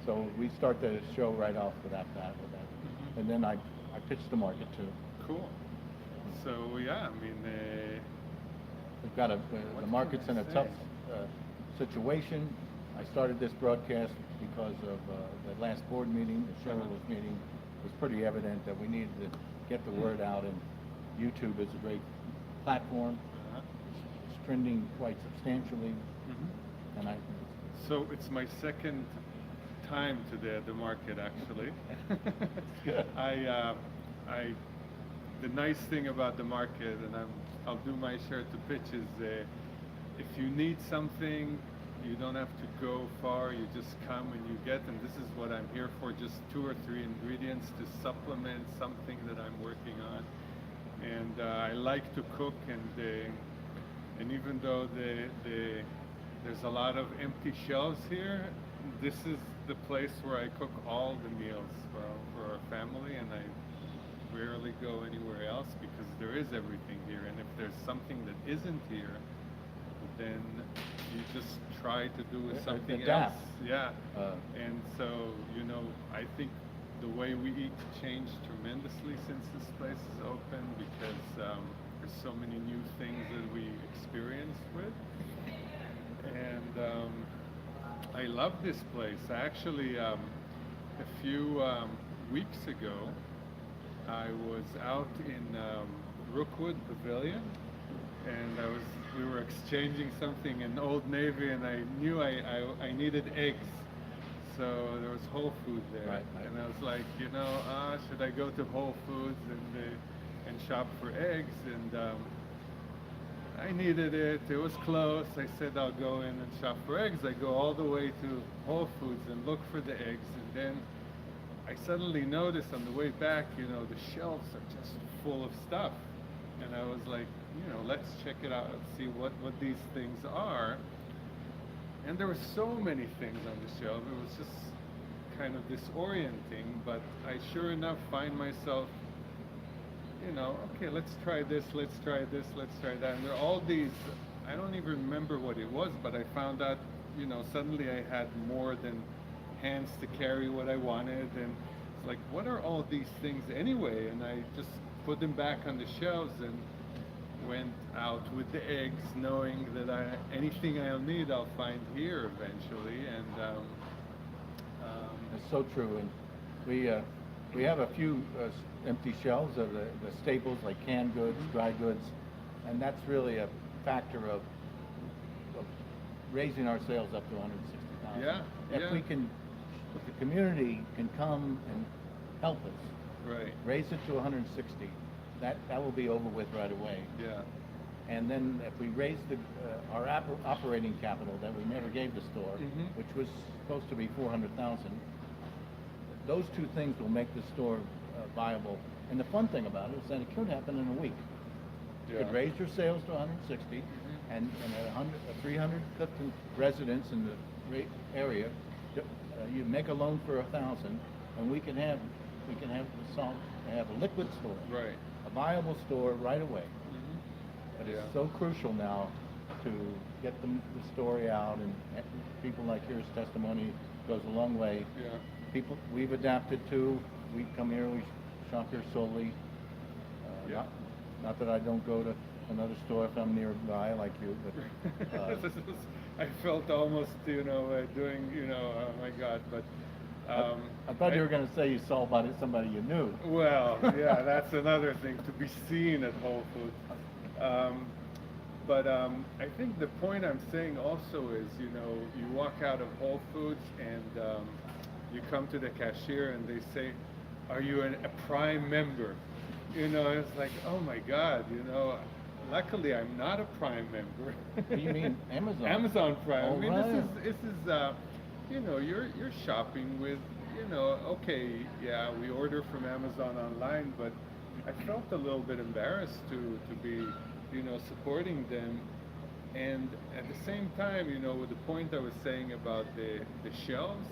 so we start the show right off with that. And then I pitch the market too. Cool. So yeah, I mean, we've got the market's in a tough situation. I started this broadcast because of the last board meeting, the shareholders meeting. It was pretty evident that we needed to get the word out, and YouTube is a great platform. It's trending quite substantially, and So it's my second time today at the market, actually. Good. The nice thing about the market, and I'll do my share to pitch, is if you need something, you don't have to go far. You just come and you get, and this is what I'm here for, just 2 or 3 ingredients to supplement something that I'm working on. And I like to cook, and even though there's a lot of empty shelves here, this is the place where I cook all the meals for our family, and I rarely go anywhere else because there is everything here. And if there's something that isn't here, then you just try to do something else. Yeah. And so, I think the way we eat changed tremendously since this place is open, because there's so many new things that we experienced with. And I love this place. I actually, a few weeks ago, I was out in Rookwood Pavilion, and we were exchanging something in Old Navy, and I knew I needed eggs. So there was Whole Foods there, Right. and I was like, should I go to Whole Foods and shop for eggs? And I needed it. It was close. I said I'll go in and shop for eggs. I go all the way to Whole Foods and look for the eggs, and then I suddenly noticed on the way back, the shelves are just full of stuff, and I was like, let's check it out and see what these things are. And there were so many things on the shelf. It was just kind of disorienting, but I sure enough find myself, okay, let's try this, let's try this, let's try that. And there are all these, I don't even remember what it was, but I found out, suddenly I had more than hands to carry what I wanted. And it's like, what are all these things anyway? And I just put them back on the shelves and went out with the eggs, knowing that anything I'll need, I'll find here eventually. And It's so true, and we have a few empty shelves of the staples like canned goods, dry goods, and that's really a factor of raising our sales up to 160,000. Yeah, If we can, if the community can come and help us right, raise it to 160, that will be over with right away. yeah, And then if we raise our operating capital that we never gave the store, Mhm. which was supposed to be 400,000, those two things will make the store viable. And the fun thing about it is that it could happen in a week. You could Yeah. raise your sales to 160, and 300 Clifton residents in the area, you make a loan for 1,000, and we can have have a liquid store, right. a viable store right away. Mhm. But Yeah. it's so crucial now to get the story out, and people like yours testimony goes a long way. Yeah. People we've adapted to. We come here, we shop here solely. Yeah. Not that I don't go to another store if I'm nearby like you, but I felt almost, doing, oh my God, but. I thought you were going to say you saw somebody you knew. Well, yeah, that's another thing, to be seen at Whole Foods. But I think the point I'm saying also is, you walk out of Whole Foods and you come to the cashier and they say, are you a Prime member? It's like, oh my God, luckily I'm not a Prime member. You mean Amazon? Amazon Prime. Oh, I mean, right. this is you're shopping with, okay, yeah, we order from Amazon online, but I felt a little bit embarrassed to be, supporting them. And at the same time, with the point I was saying about the shelves,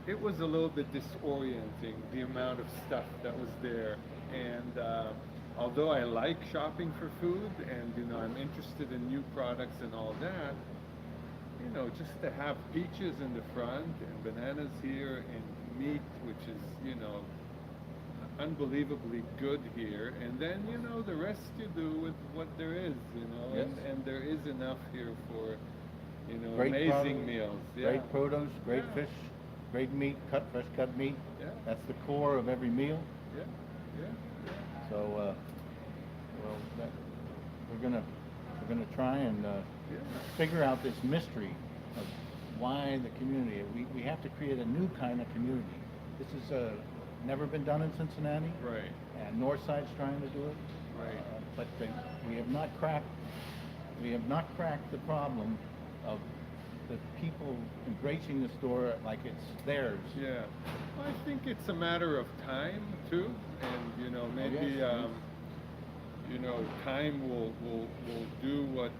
it was a little bit disorienting, the amount of stuff that was there. And although I like shopping for food and, I'm interested in new products and all that, just to have peaches in the front and bananas here and meat, which is, unbelievably good here. And then, the rest you do with what there is, Yes. and there is enough here for, Great amazing produce, meals. Yeah. Great produce, great Yeah. fish, great meat, fresh cut meat. Yeah. That's the core of every meal. Yeah, yeah, So, we're gonna try and yeah. figure out this mystery of why the community. We have to create a new kind of community. This is never been done in Cincinnati. Right. And Northside's trying to do it. Right. But we have not cracked. We have not cracked the problem of the people embracing the store like it's theirs. Yeah, well, I think it's a matter of time too, and maybe yes. Time will do what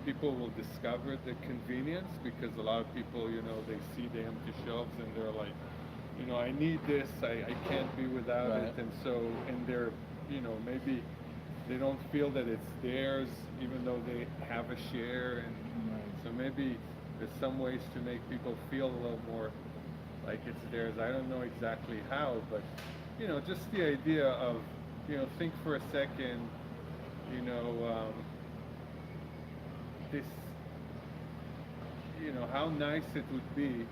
people will discover the convenience, because a lot of people they see the empty shelves and they're like, I need this, I can't be without Right. it, and they're maybe they don't feel that it's theirs even though they have a share, and Right. so maybe there's some ways to make people feel a little more like it's theirs. I don't know exactly how, but just the idea of think for a second, this, how nice it would be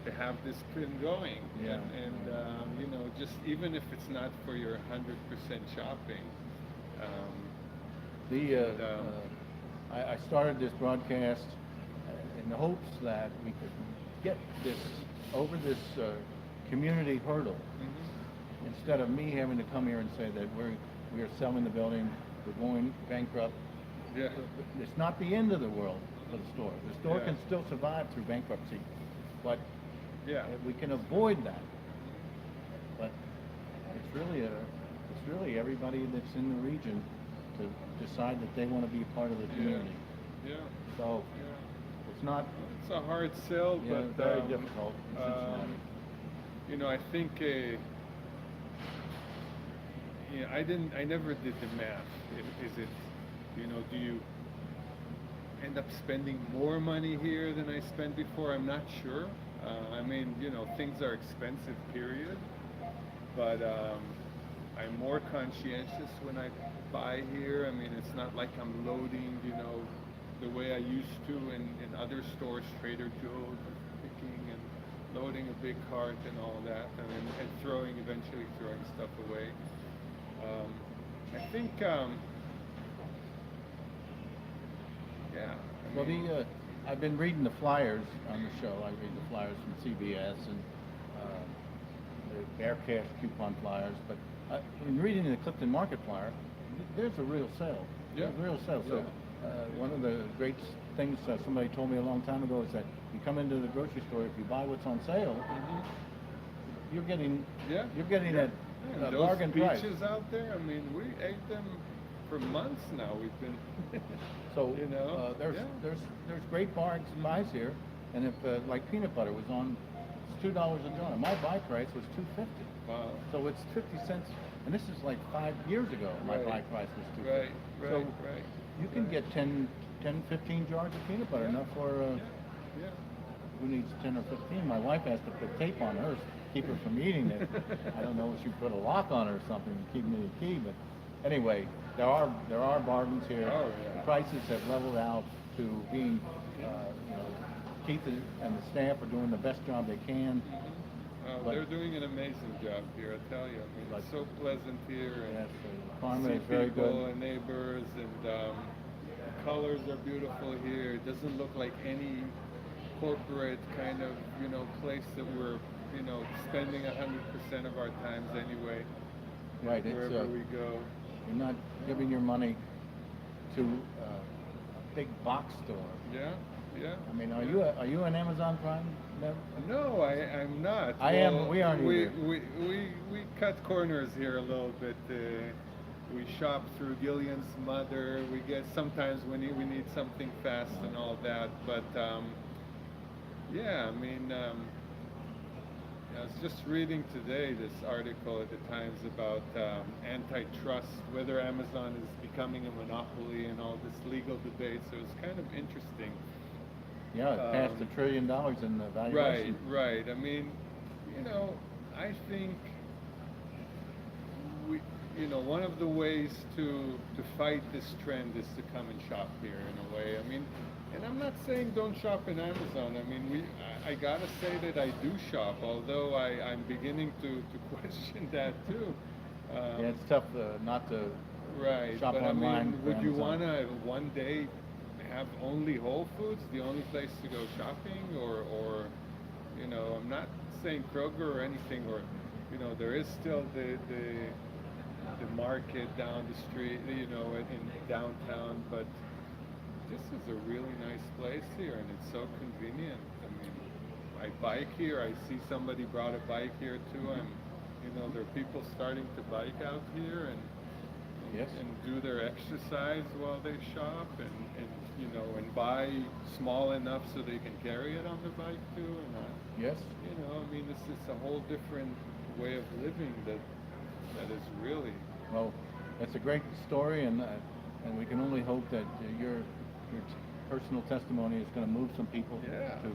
to have this pin going. Yeah. And you know, just even if it's not for your 100% shopping. I started this broadcast in the hopes that we could get this over this community hurdle. Instead of me having to come here and say that we are selling the building, we're going bankrupt. Yeah. It's not the end of the world for the store. The store Yeah. can still survive through bankruptcy, but Yeah. we can avoid that. But it's really everybody that's in the region to decide that they want to be a part of the community. Yeah. So Yeah. it's not It's a hard sell, yeah, but very difficult in Cincinnati. you know, I think yeah, I never did the math. Is it, you know, do you end up spending more money here than I spent before? I'm not sure. I mean, you know, things are expensive, period. But I'm more conscientious when I buy here. I mean, it's not like I'm loading, you know, the way I used to in other stores, Trader Joe's, picking and loading a big cart and all that, and eventually throwing stuff away. I think, yeah. I Well, mean, I've been reading the flyers on the show. I read the flyers from CBS and the BearCash coupon flyers. But in reading the Clifton Market flyer, there's a real sale. Yeah. There's a real sale. So one of the great things somebody told me a long time ago is that you come into the grocery store, if you buy what's on sale, you're getting Yeah. a and those bargain price. peaches out there, I mean, we ate them for months now. We've been, So you know, there's great buys here, and if like peanut butter was on, it's $2 a jar. My buy price was $2.50. wow. So it's 50 cents, and this is like 5 years ago. My Right. buy price was $2.50. Right, So right. you can get 10, 15 jars of peanut butter, Yeah. enough for Yeah. who needs 10 or 15. My wife has to put tape on hers, keep her from eating it. I don't know if she put a lock on it or something to keep me the key, but anyway, there are bargains here. Oh, yeah. The prices have leveled out to being, you know, Keith and the staff are doing the best job they can. But- They're doing an amazing job here, I tell you. I mean, it's so pleasant here, and Yes, the farmer see is very people good. and neighbors, and the colors are beautiful here. It doesn't look like any corporate kind of, you know, place that we're, you know, spending 100% of our times anyway. Right, it's, Wherever we go. You're not giving your money to a big box store. Yeah, yeah. I mean, are you an Amazon Prime member? No, I'm not. I am. We aren't We either. we cut corners here a little bit. We shop through Gillian's mother. We get sometimes we need something fast and all that. But yeah, I mean, I was just reading today this article at the Times about antitrust, whether Amazon is becoming a monopoly and all this legal debate. So it's kind of interesting. Yeah, it passed $1 trillion in the valuation. Right. I mean, you know, I think one of the ways to fight this trend is to come and shop here in a way. I mean, and I'm not saying don't shop in Amazon. I mean, I gotta say that I do shop, although I'm beginning to question that too. Yeah, it's tough not to Right, shop but online. I mean, for would you Amazon. want to one day have only Whole Foods, the only place to go shopping, or you know, I'm not saying Kroger or anything, or you know, there is still the market down the street, you know, in downtown, but this is a really nice place here, and it's so convenient. I mean, I bike here. I see somebody brought a bike here too. You know, there are people starting to bike out here Yes. and do their exercise while they shop, and you know, and buy small enough so they can carry it on the bike too, and Yes. you know, I mean, it's a whole different way of living that is really. Well, that's a great story, and we can only hope that your personal testimony is going to move some people Yeah. to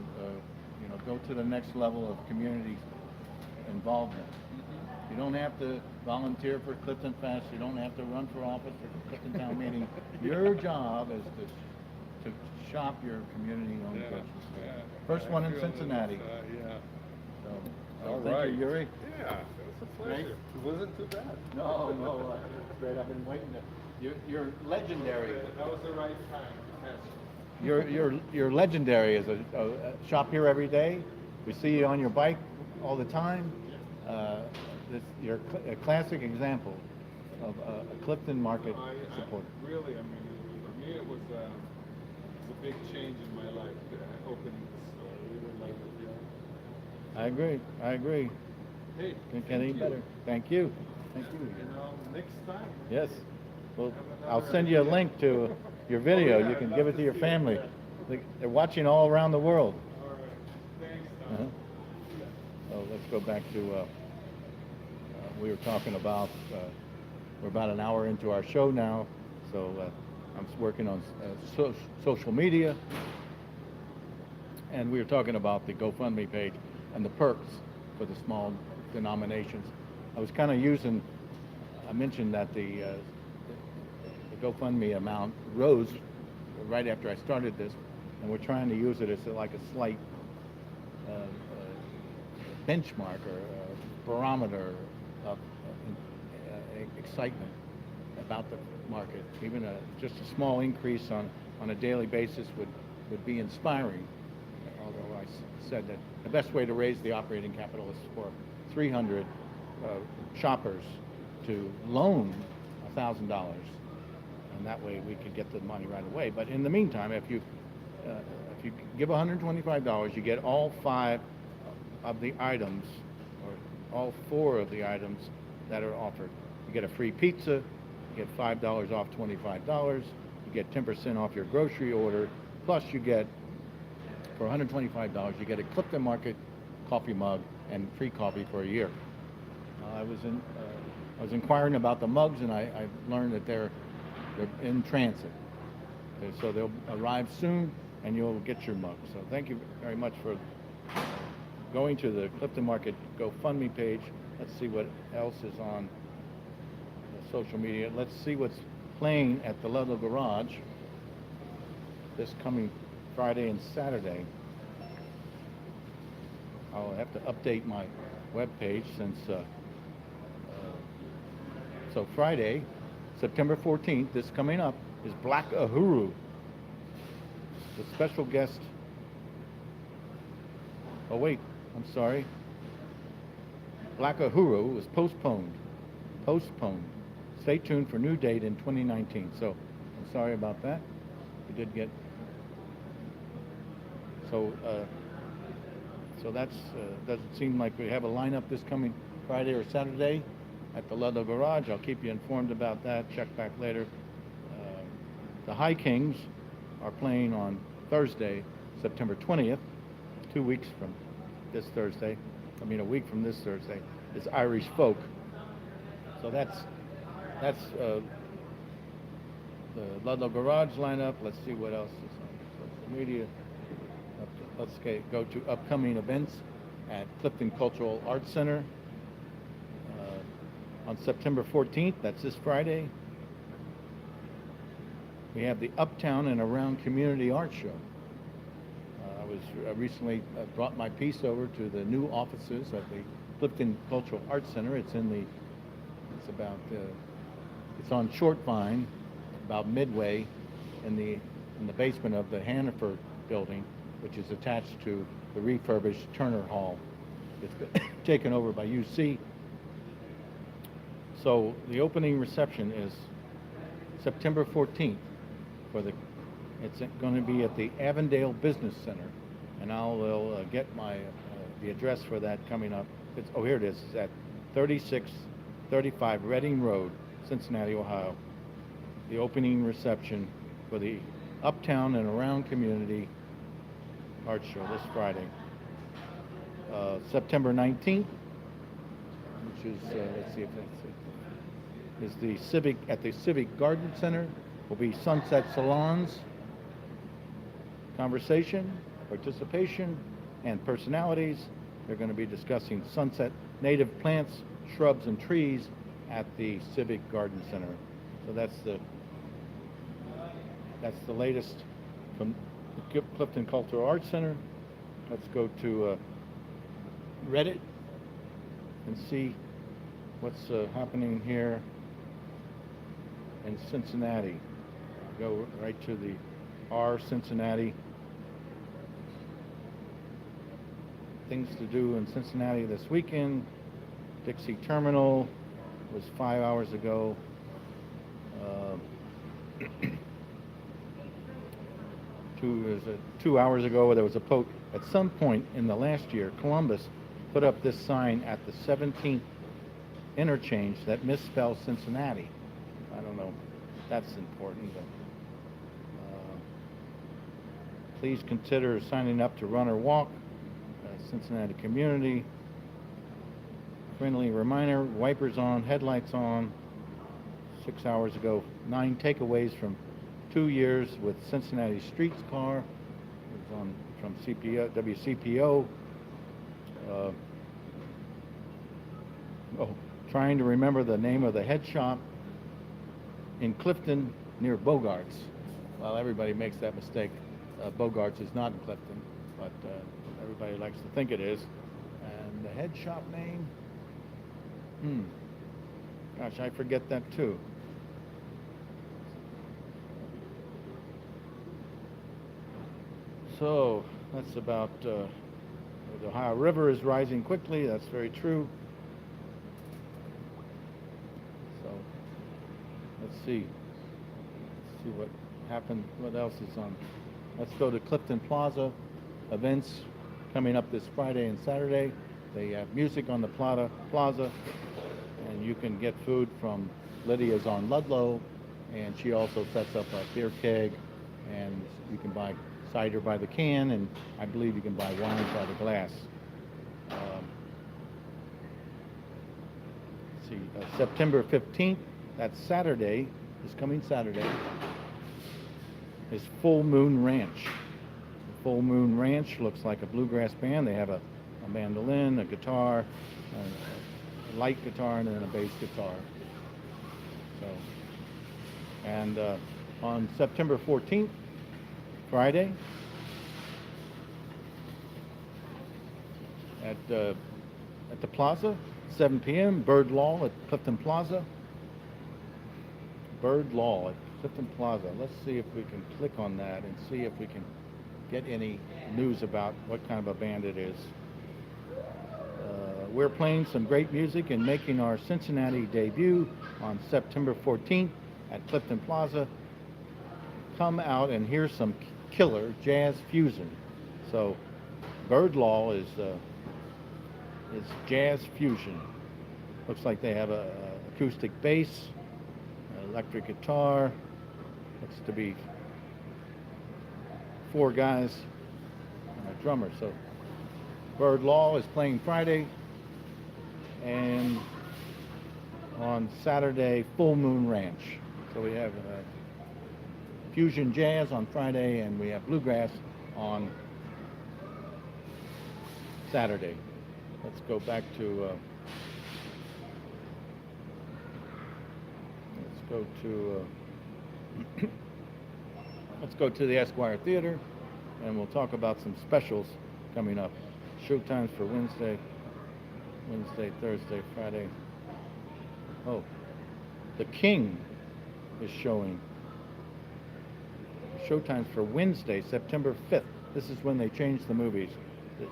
you know, go to the next level of community involvement. You don't have to volunteer for Clifton Fest. You don't have to run for office or Clifton Town Meeting. Your job is to shop your community-owned grocery store. Yeah. First I one in feel Cincinnati. that, yeah. All Thank right. you, Yuri. Yeah, it was a pleasure. Great. It wasn't too bad. No, great. I've been waiting. You're legendary. That was the right time. You're legendary as a shop here every day. We see you on your bike all the time. You're a classic example of a Clifton Market supporter. Really, I mean, for me it was a big change in my life. Opening this store. I really like it. I agree. Hey, Can't get thank any you. better. Thank you. Thank you. You know, next time. Yes. Well, Have I'll another- send you a link to your video. Oh, yeah, You can I'd give love it to to your see it, family. yeah. They're watching all around the world. All right. Thanks, Tom. Uh-huh. So let's go back to, we were talking about, we're about an hour into our show now, so I'm working on social media, and we were talking about the GoFundMe page and the perks for the small denominations. I was kind of I mentioned that the GoFundMe amount rose right after I started this, and we're trying to use it as like a slight benchmark or barometer of excitement about the market. Even just a small increase on a daily basis would be inspiring. Although I said that the best way to raise the operating capital is for 300 shoppers to loan $1,000, and that way we could get the money right away. But in the meantime, if you give $125, you get all 5 of the items, or all 4 of the items that are offered. You get a free pizza, you get $5 off $25, you get 10% off your grocery order, plus you get, for $125, you get a Clifton Market coffee mug and free coffee for a year. I was inquiring about the mugs, and I learned that they're in transit. So they'll arrive soon, and you'll get your mug. So thank you very much for going to the Clifton Market GoFundMe page. Let's see what else is on the social media. Let's see what's playing at the Ludlow Garage this coming Friday and Saturday. I'll have to update my webpage since so Friday, September 14th, this coming up, is Black Uhuru. The special guest. Oh wait, I'm sorry. Black Uhuru was postponed. Stay tuned for new date in 2019. So I'm sorry about that. We did get. So that's doesn't seem like we have a lineup this coming Friday or Saturday at the Ludlow Garage. I'll keep you informed about that. Check back later. The High Kings are playing on Thursday, September 20th, 2 weeks from this Thursday. I mean, a week from this Thursday. It's Irish folk. So that's the Ludlow Garage lineup. Let's see what else is on social media. Let's go to upcoming events at Clifton Cultural Arts Center on September 14th. That's this Friday. We have the Uptown and Around Community Art Show. I recently brought my piece over to the new offices of the Clifton Cultural Arts Center. It's on Short Vine, about midway in the basement of the Hannaford building, which is attached to the refurbished Turner Hall. It's been taken over by UC. So the opening reception is September 14th. It's going to be at the Avondale Business Center, and I'll get the address for that coming up. Here it is. It's at 3635 Reading Road, Cincinnati, Ohio. The opening reception for the Uptown and Around Community Art Show this Friday. September 19th, which is let's see if that's it, is at the Civic Garden Center. Will be Sunset Salons, conversation, participation, and personalities. They're going to be discussing sunset native plants, shrubs, and trees at the Civic Garden Center. So that's the latest from the Clifton Cultural Arts Center. Let's go to Redit. and see what's happening here in Cincinnati. Go right to the R Cincinnati. Things to do in Cincinnati this weekend. Dixie Terminal was 5 hours ago. 2 hours ago, there was a poke. At some point in the last year, Columbus put up this sign at the 17th interchange that misspells Cincinnati. I don't know if that's important, but please consider signing up to run or walk. Cincinnati community. Friendly reminder, wipers on, headlights on. 6 hours ago, 9 takeaways from 2 years with Cincinnati Streets car. It was on from WCPO. Trying to remember the name of the head shop in Clifton near Bogart's. Well, everybody makes that mistake. Bogart's is not in Clifton, but everybody likes to think it is. And the head shop name? Gosh, I forget that too. So that's about the Ohio River is rising quickly. That's very true. So let's see what happened. What else is on? Let's go to Clifton Plaza. Events coming up this Friday and Saturday. They have music on the Plaza, and you can get food from Lydia's on Ludlow, and she also sets up a beer keg, and you can buy cider by the can, and I believe you can buy wine by the glass. Let's see, September 15th, that's Saturday, this coming Saturday, is Full Moon Ranch. Full Moon Ranch looks like a bluegrass band. They have a mandolin, a guitar, a light guitar, and then a bass guitar. So, and on September 14th, Friday, at the Plaza, 7 p.m., Bird Law at Clifton Plaza. Bird Law at Clifton Plaza. Let's see if we can click on that and see if we can get any news about what kind of a band it is. We're playing some great music and making our Cincinnati debut on September 14th at Clifton Plaza. Come out and hear some killer jazz fusion. So Bird Law is jazz fusion. Looks like they have a acoustic bass, electric guitar. Looks to be 4 guys and a drummer. So Bird Law is playing Friday, and on Saturday, Full Moon Ranch. So we have fusion jazz on Friday, and we have bluegrass on Saturday. Let's go back to let's go to the Esquire Theater, and we'll talk about some specials coming up. Showtimes for Wednesday, Thursday, Friday. Oh, The King is showing. Showtimes for Wednesday, September 5th. This is when they change the movies,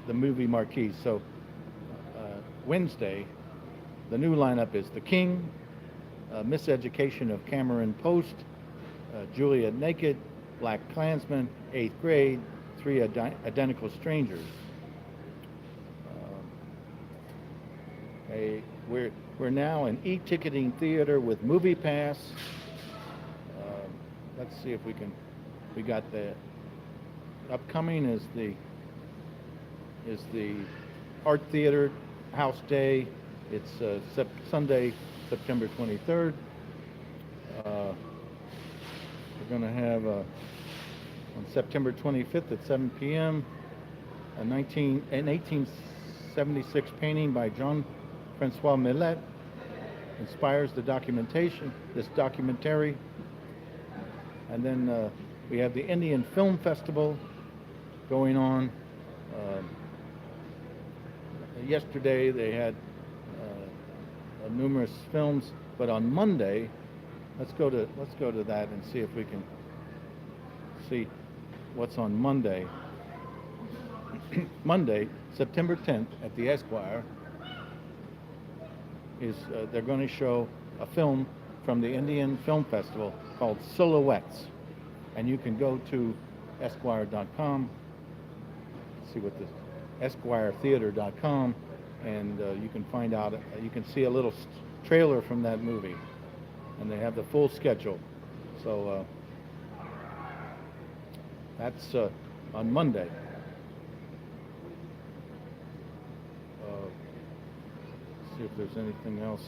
the movie marquees. So Wednesday, the new lineup is The King, Miseducation of Cameron Post, Juliet Naked, Black Klansman, 8th Grade, 3 Identical Strangers. We're now an e-ticketing theater with Movie Pass. Let's see if we got the upcoming is the Art Theater House Day. It's Sunday, September 23rd. We're going to have on September 25th at 7 p.m. an 1876 painting by Jean-Francois Millet inspires this documentary. And then we have the Indian Film Festival going on. Yesterday they had numerous films. But on Monday, let's go to that and see if we can see what's on Monday. Monday, September 10th, at the Esquire, is they're going to show a film from the Indian Film Festival called Silhouettes, and you can go to Esquire.com. See what this EsquireTheater.com, and you can find out. You can see a little trailer from that movie, and they have the full schedule. So that's on Monday. See if there's anything else.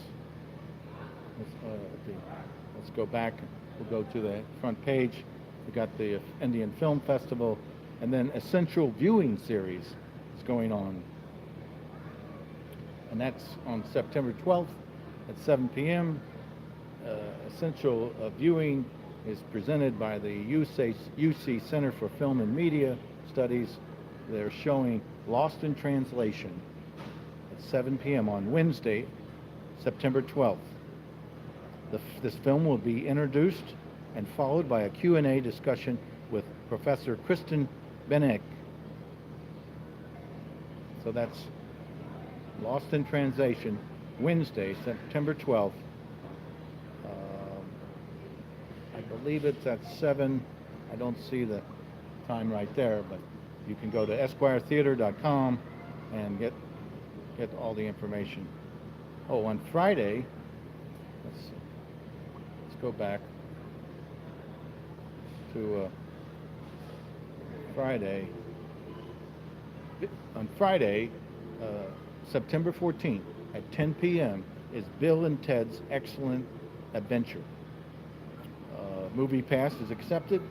Let's go back. We'll go to the front page. We got the Indian Film Festival, and then Essential Viewing Series is going on. And that's on September 12th at 7 p.m. Essential Viewing is presented by the UC Center for Film and Media Studies. They're showing Lost in Translation at 7 p.m. on Wednesday, September 12th. This film will be introduced and followed by a Q&A discussion with Professor Kristen Benek. So that's Lost in Translation, Wednesday, September 12th. I believe it's at 7. I don't see the time right there, but you can go to EsquireTheater.com and get all the information. Oh, on Friday, let's go back to Friday. On Friday, September 14th at 10 p.m. is Bill and Ted's Excellent Adventure. Movie pass is accepted.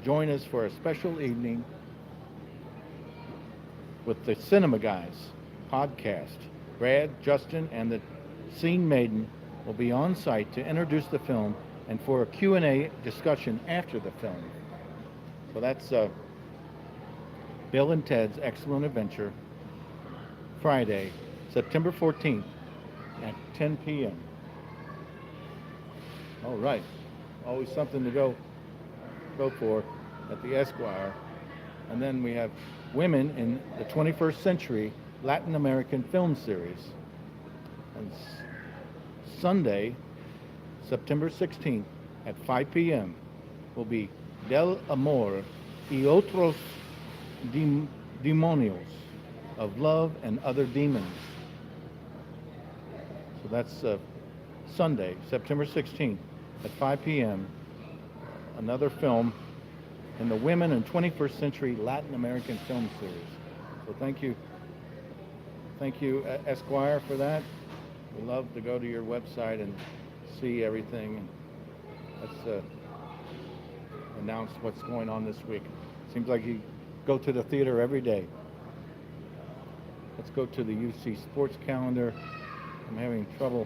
Join us for a special evening with the Cinema Guys podcast. Brad, Justin, and the Scene Maiden will be on site to introduce the film and for a Q&A discussion after the film. So that's Bill and Ted's Excellent Adventure, Friday, September 14th at 10 p.m. All right. Always something to go for at the Esquire. And then we have Women in the 21st Century Latin American Film Series. And Sunday, September 16th at 5 p.m. will be Del Amor y Otros Demonios, of Love and Other Demons. So that's Sunday, September 16th at 5 p.m. Another film in the Women in 21st Century Latin American Film Series. So thank you, Esquire, for that. We love to go to your website and see everything. Let's announce what's going on this week. Seems like you go to the theater every day. Let's go to the UC sports calendar. I'm having trouble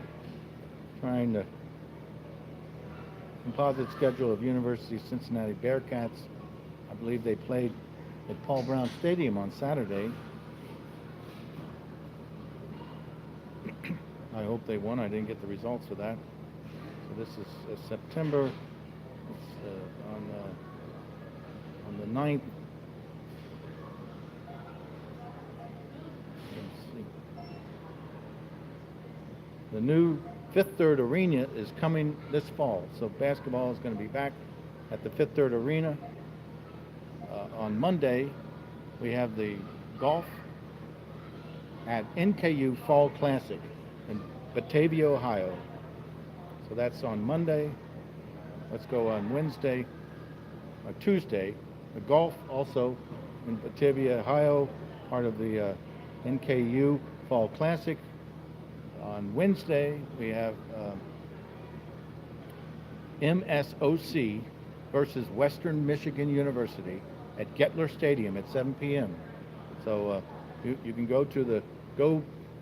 trying to composite schedule of University of Cincinnati Bearcats. I believe they played at Paul Brown Stadium on Saturday. I hope they won. I didn't get the results of that. So this is September. It's on the 9th. Let's see. The new Fifth Third Arena is coming this fall. So basketball is going to be back at the Fifth Third Arena. On Monday, we have the golf at NKU Fall Classic in Batavia, Ohio. So that's on Monday. Let's go on Tuesday. The golf also in Batavia, Ohio, part of the NKU Fall Classic. On Wednesday, we have MSOC versus Western Michigan University at Gettler Stadium at 7 p.m. So you can go to the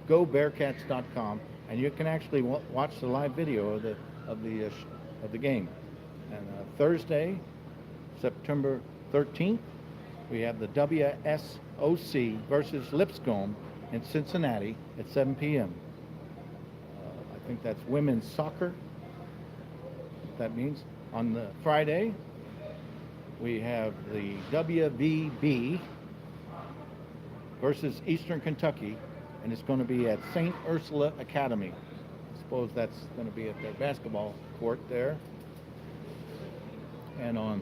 GoBearcats.com and you can actually watch the live video of the game. And Thursday, September 13th, we have the WSOC versus Lipscomb in Cincinnati at 7 p.m. I I think that's women's soccer. What that means. On the Friday, we have the WVB versus Eastern Kentucky, and it's going to be at St. Ursula Academy. I suppose that's going to be at their basketball court there. And on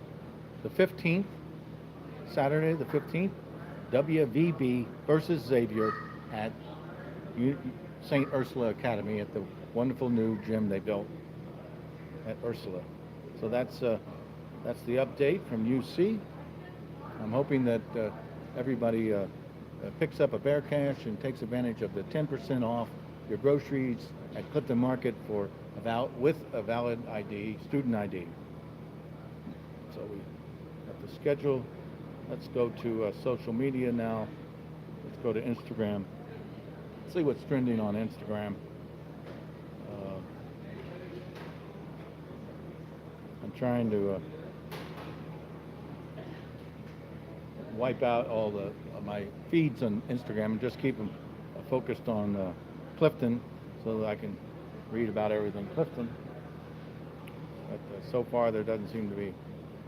the 15th, Saturday the 15th, WVB versus Xavier at St. Ursula Academy at the wonderful new gym they built at Ursula. So that's the update from UC. I'm hoping that everybody picks up a BearCash and takes advantage of the 10% off your groceries at Clifton Market with a valid ID, student ID. So we have the schedule. Let's go to social media now. Let's go to Instagram. See what's trending on Instagram. I'm trying to wipe out all my feeds on Instagram and just keep them focused on Clifton so that I can read about everything Clifton. But so far there doesn't seem to be.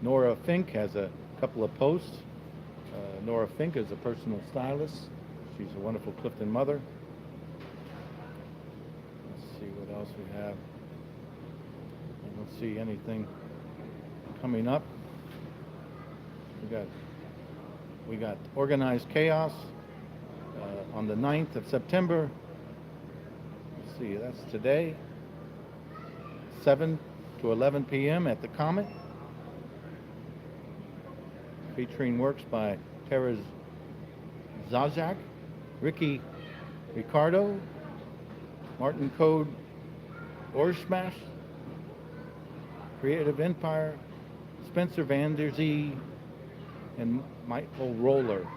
Nora Fink has a couple of posts. Nora Fink is a personal stylist. She's a wonderful Clifton mother. Let's see what else we have. I don't see anything coming up. We got Organized Chaos on the 9th of September. Let's see, that's today. 7 to 11 p.m. at the Comet. Featuring works by Tara Zazak, Ricky Ricardo, Martin Code Orsmash, Creative Empire, Spencer Van Der Zee, and Michael Roller.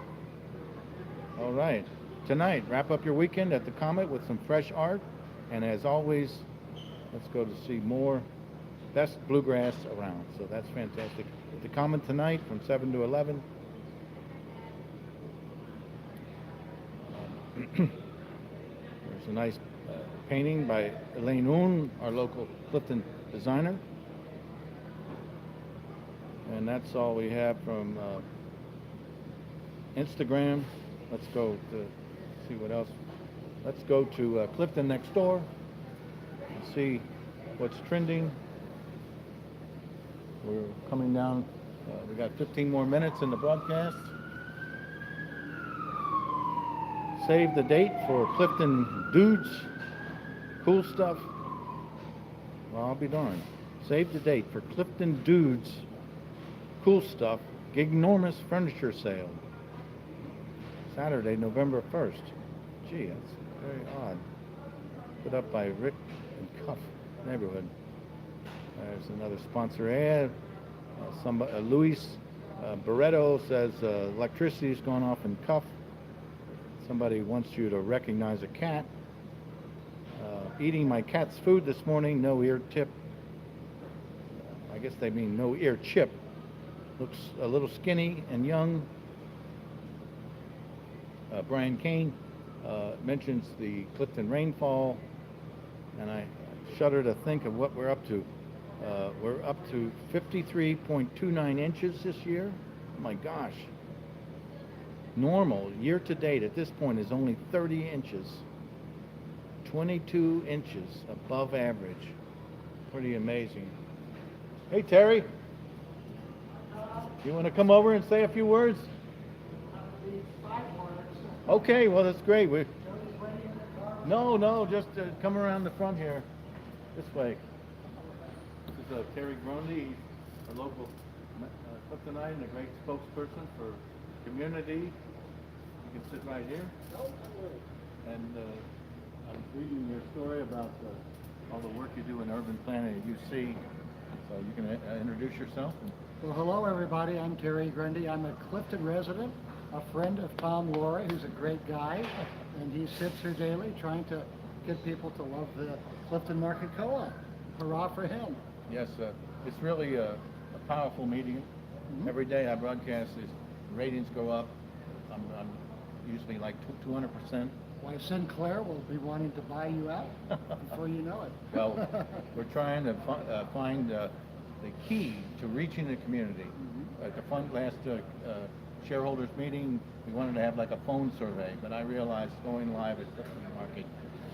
All right. Tonight, wrap up your weekend at the Comet with some fresh art. And as always, let's go to see more best bluegrass around. So that's fantastic. At the Comet tonight from 7 to 11. There's a nice painting by Elaine Oon, our local Clifton designer. And that's all we have from Instagram. Let's go to see what else. Let's go to CliftonNextDoor and see what's trending. We're coming down. We got 15 more minutes in the broadcast. Save the date for Clifton Dudes. Cool stuff. Well, I'll be darned. Save the date for Clifton Dudes. Cool stuff. Gignormous furniture sale. Saturday, November 1st. Gee, that's very odd. Put up by Rick and Cuff Neighborhood. There's another sponsor ad. Luis Barreto says electricity's gone off in Cuff. Somebody wants you to recognize a cat. Eating my cat's food this morning, no ear tip. I guess they mean no ear chip. Looks a little skinny and young. Brian Kane mentions the Clifton rainfall, and I shudder to think of what we're up to. We're up to 53.29 inches this year. Oh my gosh. Normal year to date at this point is only 30 inches. 22 inches above average. Pretty amazing. Hey Terry, you want to come over and say a few words? Okay, well that's great. No, just come around the front here, this way. This is Terry Grundy. He's a local Cliftonite and a great spokesperson for community. You can sit right here. And I'm reading your story about all the work you do in urban planning at UC. So you can introduce yourself. Well, hello everybody. I'm Terry Grundy. I'm a Clifton resident, a friend of Tom Lohre, who's a great guy, and he sits here daily trying to get people to love the Clifton Market Co-op. Hurrah for him. Yes, it's really a powerful meeting. Mm-hmm. Every day I broadcast, these ratings go up. I'm usually like 200% why Sinclair will be wanting to buy you out before you know it. Well, we're trying to find the key to reaching the community. At the last shareholders meeting, we wanted to have like a phone survey, but I realized going live at Clifton Market,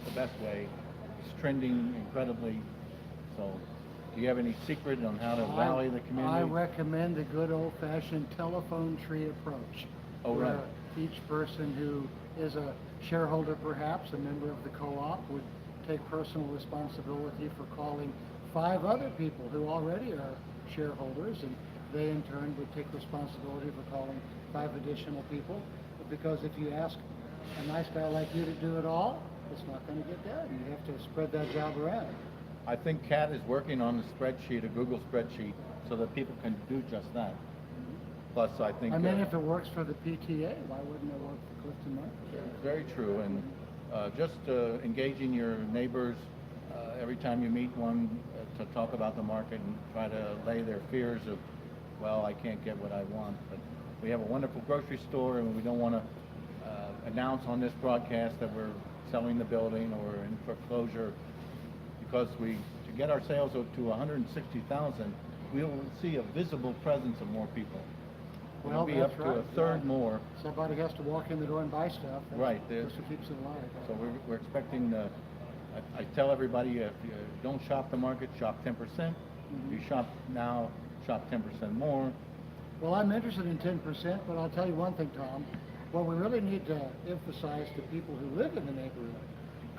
the best way. It's trending incredibly. So, do you have any secret on how to rally the community? I recommend the good old-fashioned telephone tree approach. Oh, right. Where each person who is a shareholder, perhaps a member of the co-op, would take personal responsibility for calling 5 other people who already are shareholders, and they in turn would take responsibility for calling 5 additional people. Because if you ask a nice guy like you to do it all, it's not going to get done. You have to spread that job around. I think Kat is working on a spreadsheet, a Google spreadsheet, so that people can do just that. Plus, I think... I mean, if it works for the PTA, why wouldn't it work for Clifton Market? It's very true, and just engaging your neighbors every time you meet one to talk about the market and try to lay their fears of, well, I can't get what I want. But we have a wonderful grocery store, and we don't want to announce on this broadcast that we're selling the building or in foreclosure, because to get our sales up to 160,000, we will see a visible presence of more people. Well, It'll be up to a third more. Somebody has to walk in the door and buy stuff. Right. That's what keeps it alive. So we're expecting, I tell everybody, if you don't shop the market, shop 10%. If you shop now, shop 10% more. Well, I'm interested in 10%, but I'll tell you one thing, Tom. What we really need to emphasize to people who live in the neighborhood,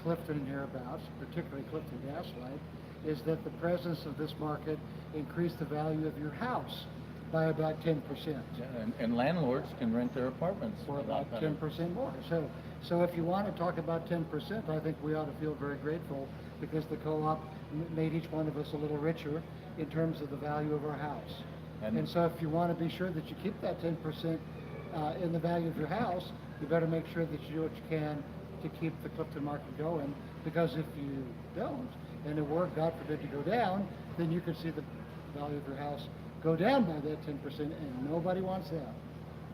Clifton and hereabouts, particularly Clifton Gaslight, is that the presence of this market increased the value of your house by about 10%. And landlords can rent their apartments For a lot about better. 10% more. So if you want to talk about 10%, I think we ought to feel very grateful, because the co-op made each one of us a little richer in terms of the value of our house. And so if you want to be sure that you keep that 10% in the value of your house, you better make sure that you do what you can to keep the Clifton market going, because if you don't, and it were, God forbid, to go down, then you could see the value of your house go down by that 10%, and nobody wants that.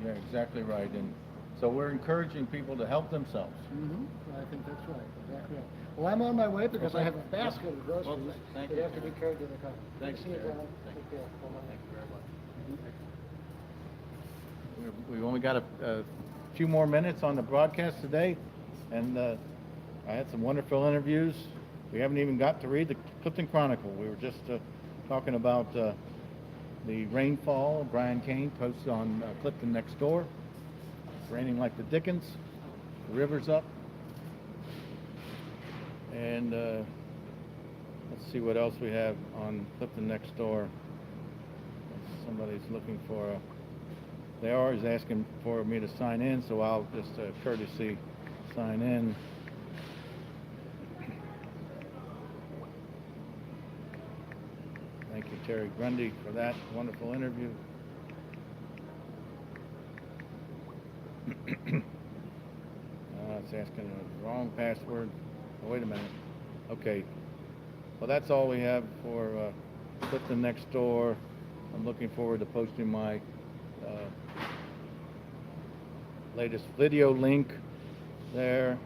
Yeah, exactly right. And so we're encouraging people to help themselves. I think that's right, exactly right. Well, I'm on my way because I have a basket of groceries Well, thank that you. have to be carried to the car. Thanks, See you, Terry. Tom. Thank Take care. Bye-bye. Thank you very much. We've only got a few more minutes on the broadcast today, and I had some wonderful interviews. We haven't even got to read the Clifton Chronicle. We were just talking about the rainfall. Brian Kane posted on CliftonNextDoor. It's raining like the Dickens. The river's up. And let's see what else we have on CliftonNextDoor. Somebody's looking for they are asking for me to sign in, so I'll just courtesy sign in. Thank you, Terry Grundy, for that wonderful interview. It's asking the wrong password. Oh, wait a minute. Okay. Well, that's all we have for CliftonNextDoor. I'm looking forward to posting my latest video link there.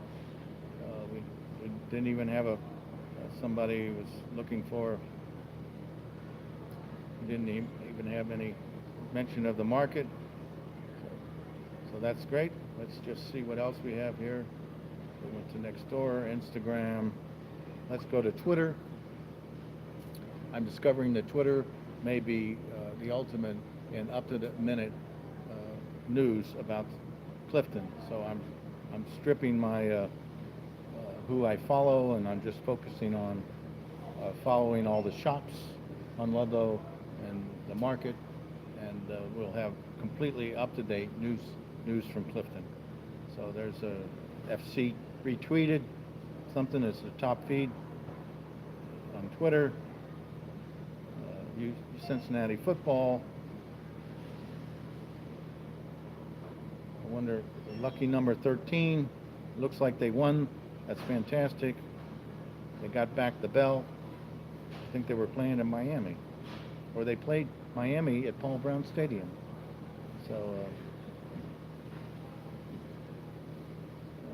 We didn't even have somebody was looking for. We didn't even have any mention of the market. So that's great. Let's just see what else we have here. We went to Nextdoor, Instagram. Let's go to Twitter. I'm discovering that Twitter may be the ultimate and up-to-the-minute news about Clifton. So I'm stripping my who I follow, and I'm just focusing on following all the shops on Ludlow and the market, and we'll have completely up-to-date news from Clifton. So there's a FC retweeted something as the top feed on Twitter. Cincinnati football. I wonder, lucky number 13. Looks like they won. That's fantastic. They got back the bell. I think they were playing in Miami, or they played Miami at Paul Brown Stadium. So